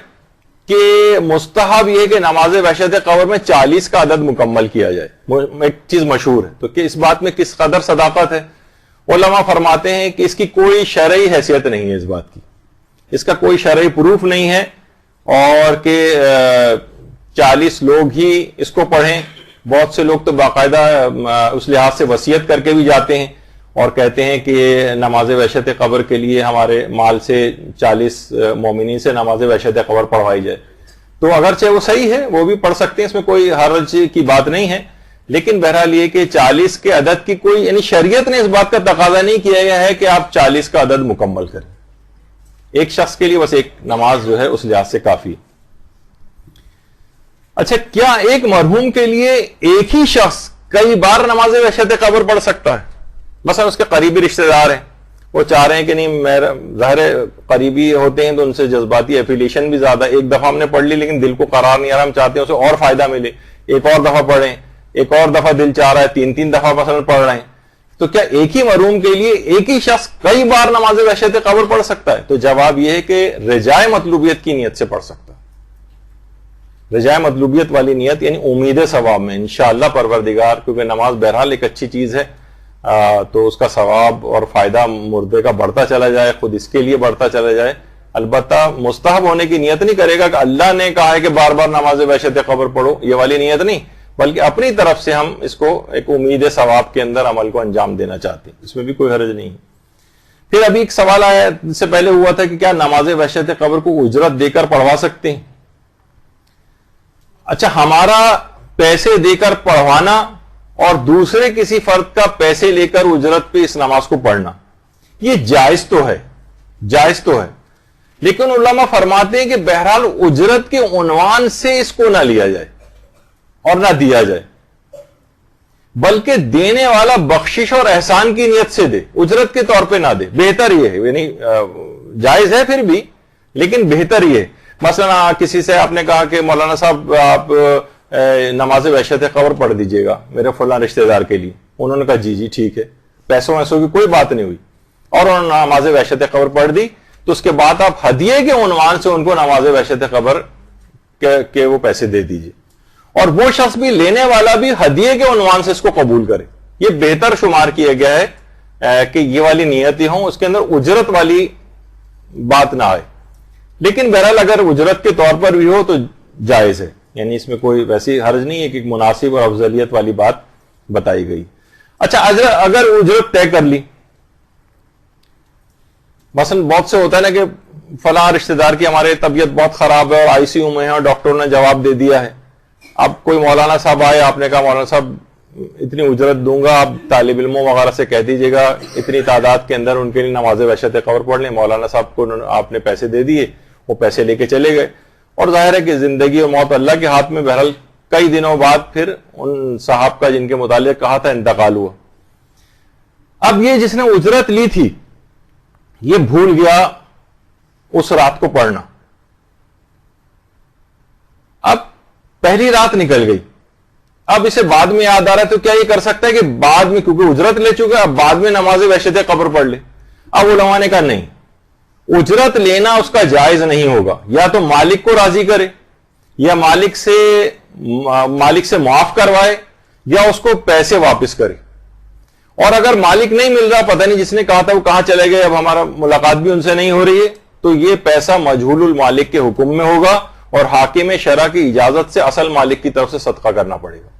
کہ مستحب یہ کہ نماز وحشت قبر میں 40 کا عدد مکمل کیا جائے. ایک چیز مشہور ہے، تو کہ اس بات میں کس قدر صداقت ہے؟ علماء فرماتے ہیں کہ اس کی کوئی شرعی حیثیت نہیں ہے، اس بات کی اس کا کوئی شرعی پروف نہیں ہے، اور کہ 40 لوگ ہی اس کو پڑھیں. بہت سے لوگ تو باقاعدہ اس لحاظ سے وصیت کر کے بھی جاتے ہیں اور کہتے ہیں کہ نماز وحشت قبر کے لیے ہمارے مال سے 40 مومنین سے نماز وحشت قبر پڑھوائی جائے. تو اگرچہ وہ صحیح ہے، وہ بھی پڑھ سکتے ہیں، اس میں کوئی حرج کی بات نہیں ہے. لیکن بہرحال یہ کہ 40 کے عدد کی کوئی، یعنی شریعت نے اس بات کا تقاضا نہیں کیا گیا ہے کہ آپ 40 کا عدد مکمل کریں. ایک شخص کے لیے بس ایک نماز جو ہے اس لحاظ سے کافی. اچھا، کیا ایک مرحوم کے لیے ایک ہی شخص کئی بار نماز وحشت قبر پڑھ سکتا ہے؟ مثلا اس کے قریبی رشتہ دار ہیں، وہ چاہ رہے ہیں کہ نہیں، میرا ظاہر قریبی ہوتے ہیں تو ان سے جذباتی ایفیلیشن بھی زیادہ، ایک دفعہ ہم نے پڑھ لی لیکن دل کو قرار نہیں آ رہا، ہم چاہتے ہیں اسے اور فائدہ ملے، ایک اور دفعہ پڑھیں، ایک اور دفعہ دل چاہ رہا ہے، 3 دفعہ مثلا پڑھ رہے ہیں. تو کیا ایک ہی مرحوم کے لیے ایک ہی شخص کئی بار نماز وحشت قبر پڑھ سکتا ہے؟ تو جواب یہ ہے کہ رجاء مطلوبیت کی نیت سے پڑھ سکتا ہے. رجاء مطلوبیت والی نیت یعنی امید ثواب میں انشاءاللہ پروردگار، کیونکہ نماز بہرحال ایک اچھی چیز ہے، تو اس کا ثواب اور فائدہ مردے کا بڑھتا چلا جائے، خود اس کے لیے بڑھتا چلا جائے. البتہ مستحب ہونے کی نیت نہیں کرے گا کہ اللہ نے کہا ہے کہ بار بار نماز وحشت قبر پڑھو، یہ والی نیت نہیں، بلکہ اپنی طرف سے ہم اس کو ایک امید ثواب کے اندر عمل کو انجام دینا چاہتے ہیں. اس میں بھی کوئی حرج نہیں. پھر ابھی ایک سوال آیا، اس سے پہلے ہوا تھا کہ کیا نماز وحشت قبر کو اجرت دے کر پڑھوا سکتے ہیں؟ اچھا، ہمارا پیسے دے کر پڑھوانا اور دوسرے کسی فرد کا پیسے لے کر اجرت پہ اس نماز کو پڑھنا، یہ جائز تو ہے، جائز تو ہے، لیکن علماء فرماتے ہیں کہ بہرحال اجرت کے عنوان سے اس کو نہ لیا جائے اور نہ دیا جائے، بلکہ دینے والا بخشش اور احسان کی نیت سے دے، اجرت کے طور پہ نہ دے. بہتر یہ ہے، یعنی جائز ہے پھر بھی، لیکن بہتر یہ ہے. مثلا کسی سے آپ نے کہا کہ مولانا صاحب آپ نماز وحشت قبر پڑھ دیجئے گا میرے فلاں رشتہ دار کے لیے. انہوں نے کہا جی جی ٹھیک ہے، پیسوں ویسوں کی کوئی بات نہیں ہوئی، اور انہوں نے نماز وحشت قبر پڑھ دی. تو اس کے بعد آپ ہدیے کے عنوان سے ان کو نماز وحشت قبر کے وہ پیسے دے دیجئے، اور وہ شخص بھی، لینے والا بھی ہدیے کے عنوان سے اس کو قبول کرے. یہ بہتر شمار کیا گیا ہے کہ یہ والی نیتیں ہوں، اس کے اندر اجرت والی بات نہ آئے. لیکن بہرحال اگر اجرت کے طور پر بھی ہو تو جائز ہے، یعنی اس میں کوئی ویسی حرج نہیں ہے کہ ایک مناسب اور افضلیت والی بات بتائی گئی. اچھا، اگر اجرت طے کر لی، مثلا بہت سے ہوتا ہے نا کہ فلاں رشتہ دار کی ہمارے طبیعت بہت خراب ہے اور آئی سی یو میں ہے اور ڈاکٹروں نے جواب دے دیا ہے. اب کوئی مولانا صاحب آئے، آپ نے کہا مولانا صاحب اتنی اجرت دوں گا، آپ طالب علموں وغیرہ سے کہہ دیجیے گا اتنی تعداد کے اندر ان کے لیے نماز وحشت قبر پڑھ لیں. مولانا صاحب کو آپ نے پیسے دے دیے، وہ پیسے لے کے چلے گئے، اور ظاہر ہے کہ زندگی اور موت اللہ کے ہاتھ میں. بہرحال کئی دنوں بعد پھر ان صاحب کا جن کے متعلق کہا تھا انتقال ہوا. اب یہ جس نے اجرت لی تھی یہ بھول گیا اس رات کو پڑھنا. اب پہلی رات نکل گئی، اب اسے بعد میں یاد آ رہا ہے تو کیا یہ کر سکتا ہے کہ بعد میں، کیونکہ اجرت لے چکا، اب بعد میں نماز وحشت قبر پڑھ لے؟ اب علماء نے کہا نہیں، اجرت لینا اس کا جائز نہیں ہوگا، یا تو مالک کو راضی کرے، یا مالک سے معاف کروائے، یا اس کو پیسے واپس کرے۔ اور اگر مالک نہیں مل رہا، پتہ نہیں جس نے کہا تھا وہ کہاں چلے گئے، اب ہمارا ملاقات بھی ان سے نہیں ہو رہی ہے، تو یہ پیسہ مجہول المالک کے حکم میں ہوگا اور حاکم شرع کی اجازت سے اصل مالک کی طرف سے صدقہ کرنا پڑے گا۔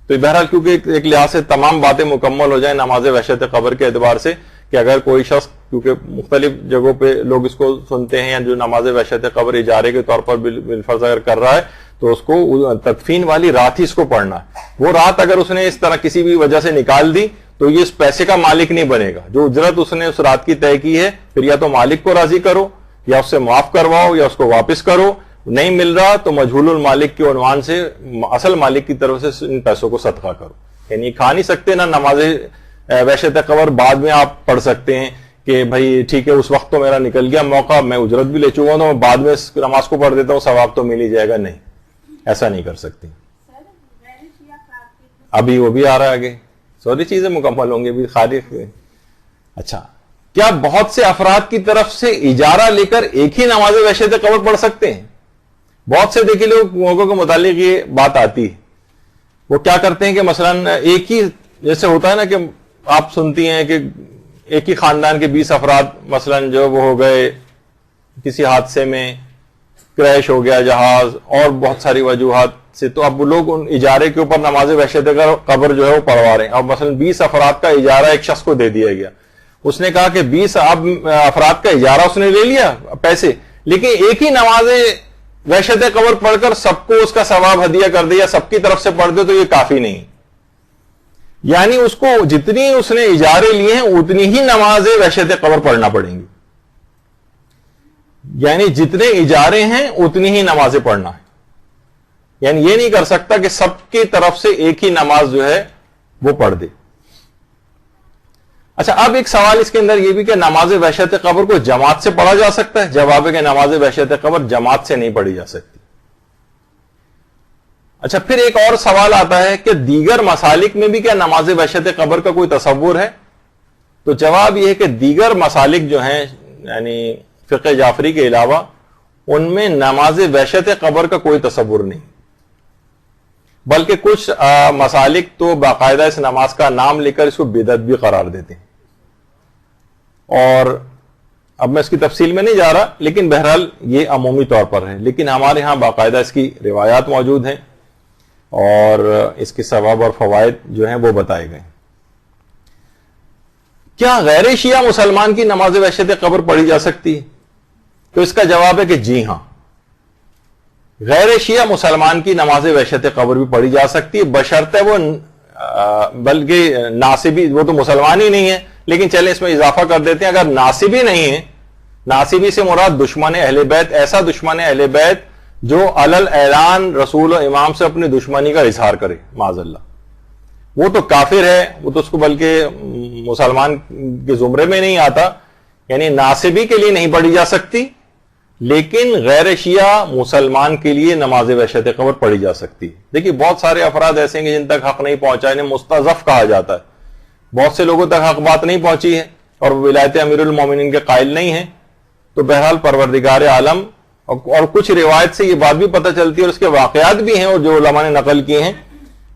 تو بہرحال کیونکہ ایک لحاظ سے تمام باتیں مکمل ہو جائیں نماز وحشت قبر کے اعتبار سے، کہ اگر کوئی شخص، کیونکہ مختلف جگہوں پہ لوگ اس کو سنتے ہیں، یا جو نماز وحشت قبر اجارے کے طور پر بالفرض اگر کر رہا ہے تو اس کو تدفین والی رات ہی اس کو پڑھنا ہے۔ وہ رات اگر اس نے اس طرح کسی بھی وجہ سے نکال دی تو یہ اس پیسے کا مالک نہیں بنے گا۔ جو اجرت اس نے اس رات کی طے کی ہے، پھر یا تو مالک کو راضی کرو، یا اس سے معاف کرواؤ، یا اس کو واپس کرو۔ نہیں مل رہا تو مجہول المالک کے عنوان سے اصل مالک کی طرف سے ان پیسوں کو صدقہ کرو۔ یعنی کھا نہیں سکتے نا نماز وحشت قبر، بعد میں آپ پڑھ سکتے ہیں کہ بھائی ٹھیک ہے اس وقت تو میرا نکل گیا موقع، میں اجرت بھی لے چکا ہوں تو میں بعد میں نماز کو پڑھ دیتا ہوں، ثواب تو مل ہی جائے گا۔ نہیں، ایسا نہیں کر سکتے۔ ابھی وہ بھی آ رہا ہے آگے، ساری چیزیں مکمل ہوں گی ابھی خارج۔ اچھا، کیا بہت سے افراد کی طرف سے اجارہ لے کر ایک ہی نماز وحشت قبر پڑھ سکتے ہیں؟ بہت سے دیکھیے لوگوں کے متعلق یہ بات آتی ہے، وہ کیا کرتے ہیں کہ مثلا ایک ہی، جیسے ہوتا ہے نا کہ آپ سنتی ہیں کہ ایک ہی خاندان کے 20 افراد مثلا جو وہ ہو گئے کسی حادثے میں، کریش ہو گیا جہاز اور بہت ساری وجوہات سے، تو اب وہ لوگ ان اجارے کے اوپر نماز وحشت قبر جو ہے وہ پڑھوا رہے ہیں۔ اب مثلا 20 افراد کا اجارہ ایک شخص کو دے دیا گیا، اس نے کہا کہ 20 افراد کا اجارہ اس نے لے لیا پیسے، لیکن ایک ہی نماز وحشت قبر پڑھ کر سب کو اس کا ثواب ہدیہ کر دیا، سب کی طرف سے پڑھ دے تو یہ کافی نہیں۔ یعنی اس کو جتنی اس نے اجارے لیے ہیں اتنی ہی نماز وحشت قبر پڑھنا پڑیں گی، یعنی جتنے اجارے ہیں اتنی ہی نمازیں پڑھنا ہے۔ یعنی یہ نہیں کر سکتا کہ سب کی طرف سے ایک ہی نماز جو ہے وہ پڑھ دے۔ اچھا، اب ایک سوال اس کے اندر یہ بھی کہ نماز وحشت قبر کو جماعت سے پڑھا جا سکتا ہے؟ جواب ہے کہ نماز وحشت قبر جماعت سے نہیں پڑھی جا سکتی۔ اچھا، پھر ایک اور سوال آتا ہے کہ دیگر مسالک میں بھی کیا نماز وحشت قبر کا کوئی تصور ہے؟ تو جواب یہ ہے کہ دیگر مسالک جو ہیں یعنی فقہ جعفری کے علاوہ، ان میں نماز وحشت قبر کا کوئی تصور نہیں، بلکہ کچھ مسالک تو باقاعدہ اس نماز کا نام لے کر اس کو بدعت بھی قرار دیتے ہیں۔ اور اب میں اس کی تفصیل میں نہیں جا رہا، لیکن بہرحال یہ عمومی طور پر ہے، لیکن ہمارے ہاں باقاعدہ اس کی روایات موجود ہیں اور اس کے ثواب اور فوائد جو ہیں وہ بتائے گئے۔ کیا غیر شیعہ مسلمان کی نماز وحشت قبر پڑھی جا سکتی ہے؟ تو اس کا جواب ہے کہ جی ہاں، غیر شیعہ مسلمان کی نماز وحشت قبر بھی پڑھی جا سکتی ہے، بشرطے وہ بلکہ ناصبی، وہ تو مسلمان ہی نہیں ہے، لیکن چلیں اس میں اضافہ کر دیتے ہیں، اگر ناصبی نہیں ہے، ناصبی سے مراد دشمن اہل بیت، ایسا دشمن اہل بیت جو علل اعلان رسول و امام سے اپنی دشمنی کا اظہار کرے، معاذ اللہ، وہ تو کافر ہے، وہ تو اس کو بلکہ مسلمان کے زمرے میں نہیں آتا، یعنی ناصبی کے لیے نہیں پڑھی جا سکتی، لیکن غیر شیعہ مسلمان کے لیے نماز وحشت قبر پڑھی جا سکتی ہے۔ دیکھیے بہت سارے افراد ایسے ہیں کہ جن تک حق نہیں پہنچا، انہیں مستضعف کہا جاتا ہے، بہت سے لوگوں تک حق بات نہیں پہنچی ہے اور ولایت امیر المومنین کے قائل نہیں ہیں، تو بہرحال پروردگار عالم، اور کچھ روایت سے یہ بات بھی پتہ چلتی ہے اور اس کے واقعات بھی ہیں اور جو علماء نے نقل کیے ہیں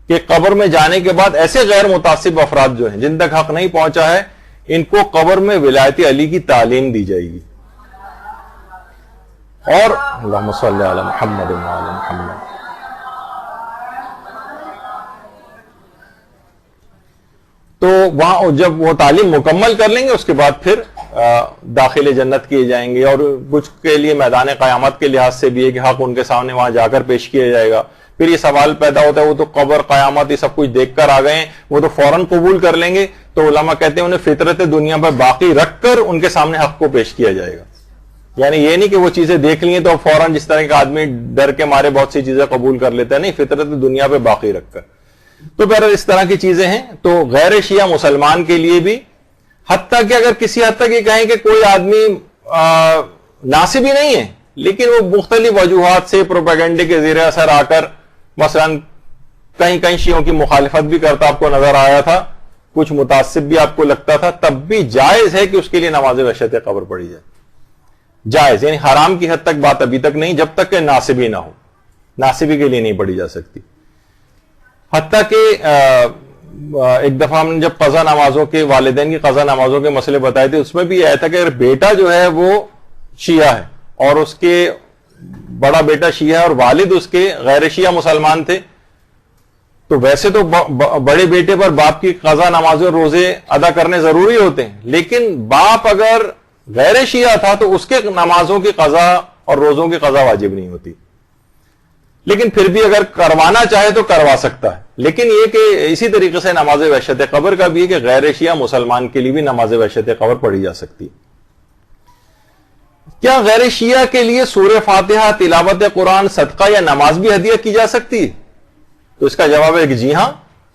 کہ قبر میں جانے کے بعد ایسے غیر متعصب افراد جو ہیں جن تک حق نہیں پہنچا ہے، ان کو قبر میں ولایت علی کی تعلیم دی جائے گی۔ اور اللہم صلی علی محمد وعلی محمد۔ تو وہاں جب وہ تعلیم مکمل کر لیں گے اس کے بعد پھر داخل جنت کیے جائیں گے، اور کچھ کے لیے میدان قیامت کے لحاظ سے بھی ہے کہ حق ان کے سامنے وہاں جا کر پیش کیا جائے گا۔ پھر یہ سوال پیدا ہوتا ہے وہ تو قبر قیامت یہ سب کچھ دیکھ کر آ گئے ہیں، وہ تو فوراً قبول کر لیں گے، تو علماء کہتے ہیں انہیں فطرت دنیا پر باقی رکھ کر ان کے سامنے حق کو پیش کیا جائے گا۔ یعنی یہ نہیں کہ وہ چیزیں دیکھ لی ہیں تو فوراً جس طرح کا آدمی ڈر کے مارے بہت سی چیزیں قبول کر لیتا ہے، نہیں، فطرت دنیا پہ باقی رکھ کر۔ تو بہرحال اس طرح کی چیزیں ہیں۔ تو غیر شیعہ مسلمان کے لیے بھی، حتیٰ کہ اگر کسی حد تک یہ کہیں کہ کوئی آدمی ناصب ہی نہیں ہے لیکن وہ مختلف وجوہات سے پروپیگنڈے کے زیر اثر آ کر مثلا کہیں کہیں شیعوں کی مخالفت بھی کرتا آپ کو نظر آیا تھا, کچھ متعصب بھی آپ کو لگتا تھا, تب بھی جائز ہے کہ اس کے لیے نماز وحشت قبر پڑھی جائے. جائز, یعنی حرام کی حد تک بات ابھی تک نہیں, جب تک کہ ناصبی نہ ہو, ناصبی کے لیے نہیں پڑھی جا سکتی. حتیٰ کہ ایک دفعہ ہم نے جب قضا نمازوں کے, والدین کی قضا نمازوں کے مسئلے بتائے تھے, اس میں بھی یہ آیا تھا کہ اگر بیٹا جو ہے وہ شیعہ ہے اور اس کے بڑا بیٹا شیعہ ہے اور والد اس کے غیر شیعہ مسلمان تھے, تو ویسے تو بڑے بیٹے پر باپ کی قضا نمازوں اور روزے ادا کرنے ضروری ہوتے ہیں, لیکن باپ اگر غیر شیعہ تھا تو اس کے نمازوں کی قضا اور روزوں کی قضا واجب نہیں ہوتی. لیکن پھر بھی اگر کروانا چاہے تو کروا سکتا ہے. لیکن یہ کہ اسی طریقے سے نماز وحشت قبر کا بھی ہے کہ غیر شیعہ مسلمان کے لیے بھی نماز وحشت قبر پڑھی جا سکتی ہے. کیا غیر شیعہ کے لیے سورہ فاتحہ, تلاوت قرآن, صدقہ یا نماز بھی ہدیہ کی جا سکتی ہے؟ تو اس کا جواب ہے کہ جی ہاں,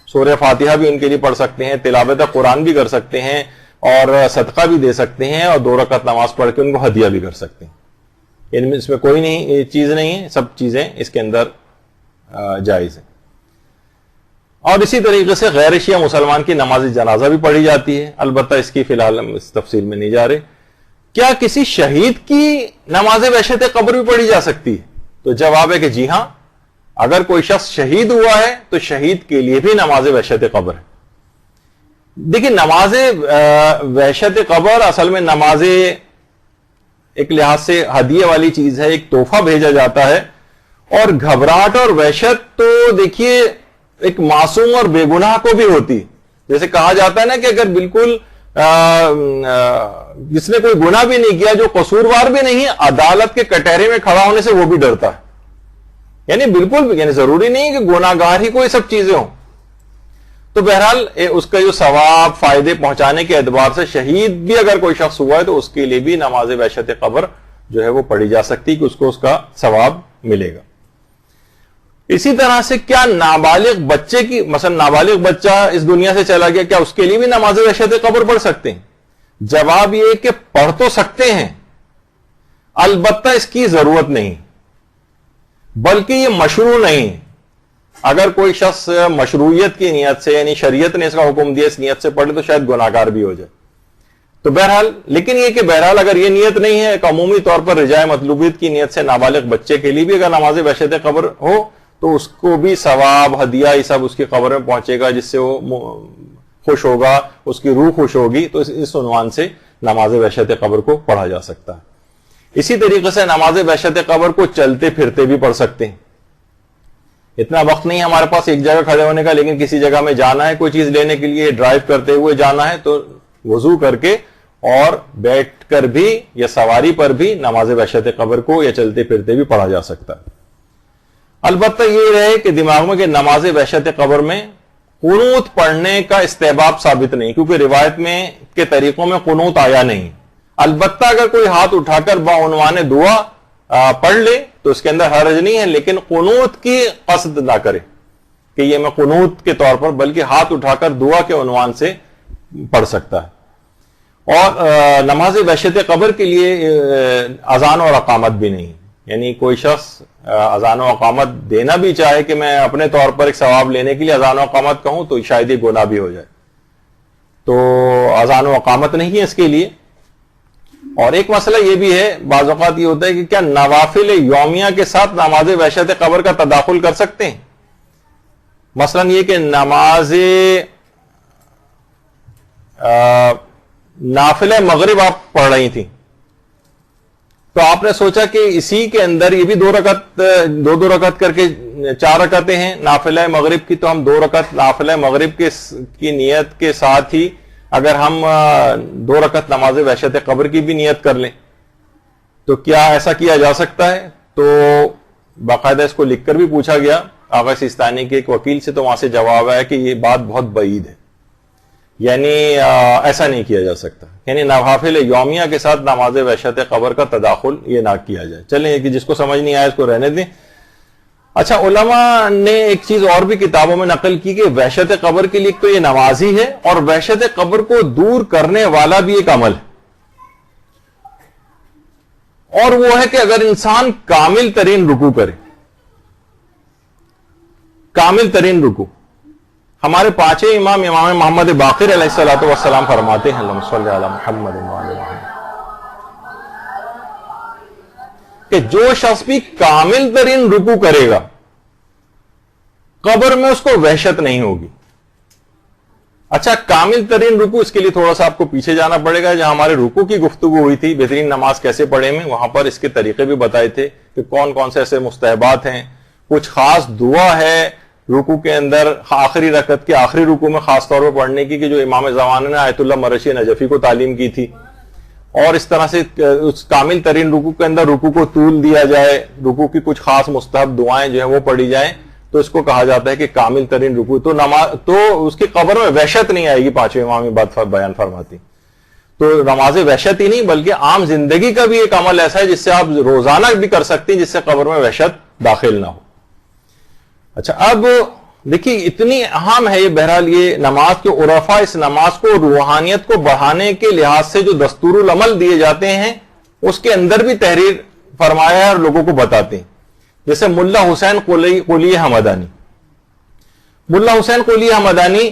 سورہ فاتحہ بھی ان کے لیے پڑھ سکتے ہیں, تلاوت قرآن بھی کر سکتے ہیں, اور صدقہ بھی دے سکتے ہیں, اور 2 رکعت نماز پڑھ کے ان کو ہدیہ بھی کر سکتے ہیں. اس میں کوئی نہیں چیز نہیں ہے, سب چیزیں اس کے اندر جائز ہیں. اور اسی طریقے سے غیر شیعہ مسلمان کی نماز جنازہ بھی پڑھی جاتی ہے, البتہ اس کی فی الحال ہم اس تفصیل میں نہیں جا رہے. کیا کسی شہید کی نماز وحشت قبر بھی پڑھی جا سکتی ہے؟ تو جواب ہے کہ جی ہاں, اگر کوئی شخص شہید ہوا ہے تو شہید کے لیے بھی نماز وحشت قبر ہے. دیکھیں, نماز وحشت قبر اصل میں نماز ایک لحاظ سے ہدیے والی چیز ہے, ایک تحفہ بھیجا جاتا ہے. اور گھبراہٹ اور وحشت تو دیکھیے ایک معصوم اور بے گناہ کو بھی ہوتی, جیسے کہا جاتا ہے نا کہ اگر بالکل جس نے کوئی گناہ بھی نہیں کیا, جو قصوروار بھی نہیں ہے, عدالت کے کٹہرے میں کھڑا ہونے سے وہ بھی ڈرتا ہے. یعنی بالکل, یعنی ضروری نہیں کہ گناہ گار ہی کوئی سب چیزیں ہوں. تو بہرحال اس کا جو ثواب فائدے پہنچانے کے اعتبار سے شہید بھی اگر کوئی شخص ہوا ہے تو اس کے لیے بھی نماز وحشت قبر جو ہے وہ پڑھی جا سکتی کہ اس کو اس کا ثواب ملے گا. اسی طرح سے کیا نابالغ بچے کی, مثلا نابالغ بچہ اس دنیا سے چلا گیا, کیا اس کے لیے بھی نماز وحشت قبر پڑھ سکتے ہیں؟ جواب یہ کہ پڑھ تو سکتے ہیں, البتہ اس کی ضرورت نہیں, بلکہ یہ مشروع نہیں. اگر کوئی شخص مشروعیت کی نیت سے, یعنی شریعت نے اس کا حکم دیا, اس نیت سے پڑھے تو شاید گناہگار بھی ہو جائے. تو بہرحال, لیکن یہ کہ بہرحال اگر یہ نیت نہیں ہے, ایک عمومی طور پر رجاء مطلوبیت کی نیت سے نابالغ بچے کے لیے بھی اگر نماز وحشت قبر ہو تو اس کو بھی ثواب ہدیہ یہ سب اس کی قبر میں پہنچے گا, جس سے وہ خوش ہوگا, اس کی روح خوش ہوگی. تو اس عنوان سے نماز وحشت قبر کو پڑھا جا سکتا ہے. اسی طریقے سے نماز وحشت قبر کو چلتے پھرتے بھی پڑھ سکتے ہیں. اتنا وقت نہیں ہمارے پاس ایک جگہ کھڑے ہونے کا, لیکن کسی جگہ میں جانا ہے کوئی چیز لینے کے لیے, ڈرائیو کرتے ہوئے جانا ہے, تو وضو کر کے اور بیٹھ کر بھی یا سواری پر بھی نماز وحشت قبر کو یا چلتے پھرتے بھی پڑھا جا سکتا ہے. البتہ یہ رہے کہ دماغ میں کہ نماز وحشت قبر میں قنوت پڑھنے کا استحباب ثابت نہیں, کیونکہ روایت میں کے طریقوں میں قنوت آیا نہیں. البتہ اگر کوئی ہاتھ اٹھا کر بعنوان دعا پڑھ لے تو اس کے اندر حرج نہیں ہے, لیکن قنوت کی قصد نہ کرے کہ یہ میں قنوت کے طور پر, بلکہ ہاتھ اٹھا کر دعا کے عنوان سے پڑھ سکتا ہے. اور نماز وحشت قبر کے لیے اذان اور اقامت بھی نہیں, یعنی کوئی شخص اذان و اقامت دینا بھی چاہے کہ میں اپنے طور پر ایک ثواب لینے کے لیے اذان و اقامت کہوں تو شاید یہ گناہ بھی ہو جائے. تو اذان و اقامت نہیں ہے اس کے لیے. اور ایک مسئلہ یہ بھی ہے, بعض اوقات یہ ہوتا ہے کہ کیا نوافل یومیہ کے ساتھ نماز وحشت قبر کا تداخل کر سکتے ہیں؟ مثلا یہ کہ نماز نافلہ مغرب آپ پڑھ رہی تھیں, تو آپ نے سوچا کہ اسی کے اندر یہ بھی 2 رکعت کر کے 4 رکعتیں ہیں نافلہ مغرب کی, تو ہم 2 رکعت نافلہ مغرب کی نیت کے ساتھ ہی اگر ہم 2 رکعت نماز وحشت قبر کی بھی نیت کر لیں تو کیا ایسا کیا جا سکتا ہے؟ تو باقاعدہ اس کو لکھ کر بھی پوچھا گیا آغا سیستانی کے ایک وکیل سے, تو وہاں سے جواب آیا کہ یہ بات بہت بعید ہے, یعنی ایسا نہیں کیا جا سکتا, یعنی نوافل یومیہ کے ساتھ نماز وحشت قبر کا تداخل یہ نہ کیا جائے. چلیں کہ جس کو سمجھ نہیں آیا اس کو رہنے دیں. اچھا, علماء نے ایک چیز اور بھی کتابوں میں نقل کی کہ وحشت قبر کے لیے تو یہ نماز ہی ہے, اور وحشت قبر کو دور کرنے والا بھی ایک عمل ہے, اور وہ ہے کہ اگر انسان کامل ترین رکوع کرے, کامل ترین رکوع ہمارے پانچویں امام محمد باقر علیہ الصلوۃ والسلام فرماتے ہیں اللہم صلی علی محمد وعلی محمد کہ جو شخص بھی کامل ترین رکوع کرے گا قبر میں اس کو وحشت نہیں ہوگی. اچھا کامل ترین رکوع، اس کے لیے تھوڑا سا آپ کو پیچھے جانا پڑے گا. جہاں ہمارے رکوع کی گفتگو ہوئی تھی بہترین نماز کیسے پڑھیں میں، وہاں پر اس کے طریقے بھی بتائے تھے کہ کون کون سے ایسے مستحبات ہیں. کچھ خاص دعا ہے رکوع کے اندر آخری رکعت کے آخری رکوع میں خاص طور پر پڑھنے کی، کہ جو امام زمانہ نے آیت اللہ مرشی نجفی کو تعلیم کی تھی. اور اس طرح سے اس کامل ترین رکوع کے اندر رکوع کو طول دیا جائے، رکوع کی کچھ خاص مستحب دعائیں جو ہیں وہ پڑھی جائیں، تو اس کو کہا جاتا ہے کہ کامل ترین رکوع. تو نماز تو اس کی قبر میں وحشت نہیں آئے گی. پانچویں امام بات بیان فرماتی تو نماز وحشت ہی نہیں بلکہ عام زندگی کا بھی ایک عمل ایسا ہے جس سے آپ روزانہ بھی کر سکتے ہیں، جس سے قبر میں وحشت داخل نہ ہو. اچھا اب دیکھیے اتنی اہم ہے یہ، بہرحال یہ نماز کے عرفا اس نماز کو روحانیت کو بڑھانے کے لحاظ سے جو دستور العمل دیے جاتے ہیں اس کے اندر بھی تحریر فرمایا ہے اور لوگوں کو بتاتے ہیں. جیسے ملا حسین قلی حمدانی، ملا حسین قلی حمدانی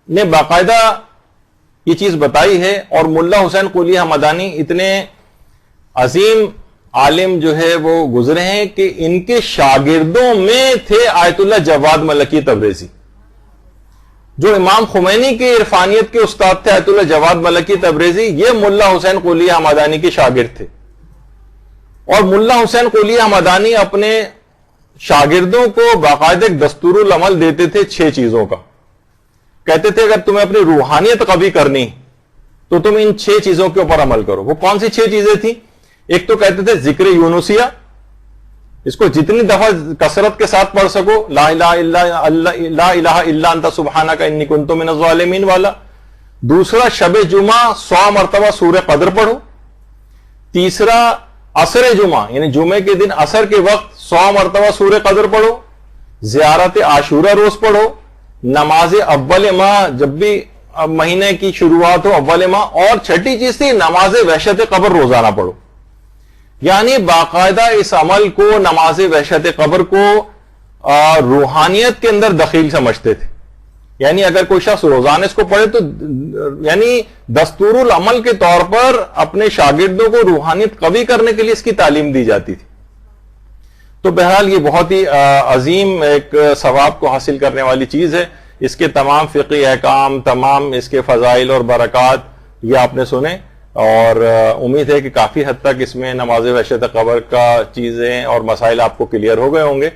نے باقاعدہ یہ چیز بتائی ہے. اور ملا حسین قلی حمدانی اتنے عظیم عالم جو ہے وہ گزرے ہیں کہ ان کے شاگردوں میں تھے آیت اللہ جواد ملکی تبریزی، جو امام خمینی کے عرفانیت کے استاد تھے. آیت اللہ جواد ملکی تبریزی یہ ملا حسین قلی حمدانی کے شاگرد تھے. اور ملا حسین قلی حمدانی اپنے شاگردوں کو باقاعدہ ایک دستور العمل دیتے تھے 6 چیزوں کا. کہتے تھے اگر تمہیں اپنی روحانیت قوی کرنی تو تم ان 6 چیزوں کے اوپر عمل کرو. وہ کون سی 6 چیزیں تھیں؟ ایک تو کہتے تھے ذکر یونسیہ، اس کو جتنی دفعہ کثرت کے ساتھ پڑھ سکو، لا الہ الا انت سبحانک انی کنت من الظالمین والا. دوسرا شب جمعہ 100 مرتبہ سورہ قدر پڑھو. تیسرا عصر جمعہ یعنی جمعے کے دن عصر کے وقت 100 مرتبہ سورہ قدر پڑھو. زیارت عاشورہ روز پڑھو. نماز اول ماہ جب بھی مہینے کی شروعات ہو اول ماہ. اور چھٹی چیز تھی نماز وحشت قبر روزانہ پڑھو. یعنی باقاعدہ اس عمل کو نماز وحشت قبر کو روحانیت کے اندر دخیل سمجھتے تھے. یعنی اگر کوئی شخص روزانہ اس کو پڑھے تو یعنی دستور العمل کے طور پر اپنے شاگردوں کو روحانیت قوی کرنے کے لیے اس کی تعلیم دی جاتی تھی. تو بہرحال یہ بہت ہی عظیم ایک ثواب کو حاصل کرنے والی چیز ہے. اس کے تمام فقہی احکام، تمام اس کے فضائل اور برکات یہ آپ نے سنے، اور امید ہے کہ کافی حد تک اس میں نماز وحشت قبر کا چیزیں اور مسائل آپ کو کلیئر ہو گئے ہوں گے.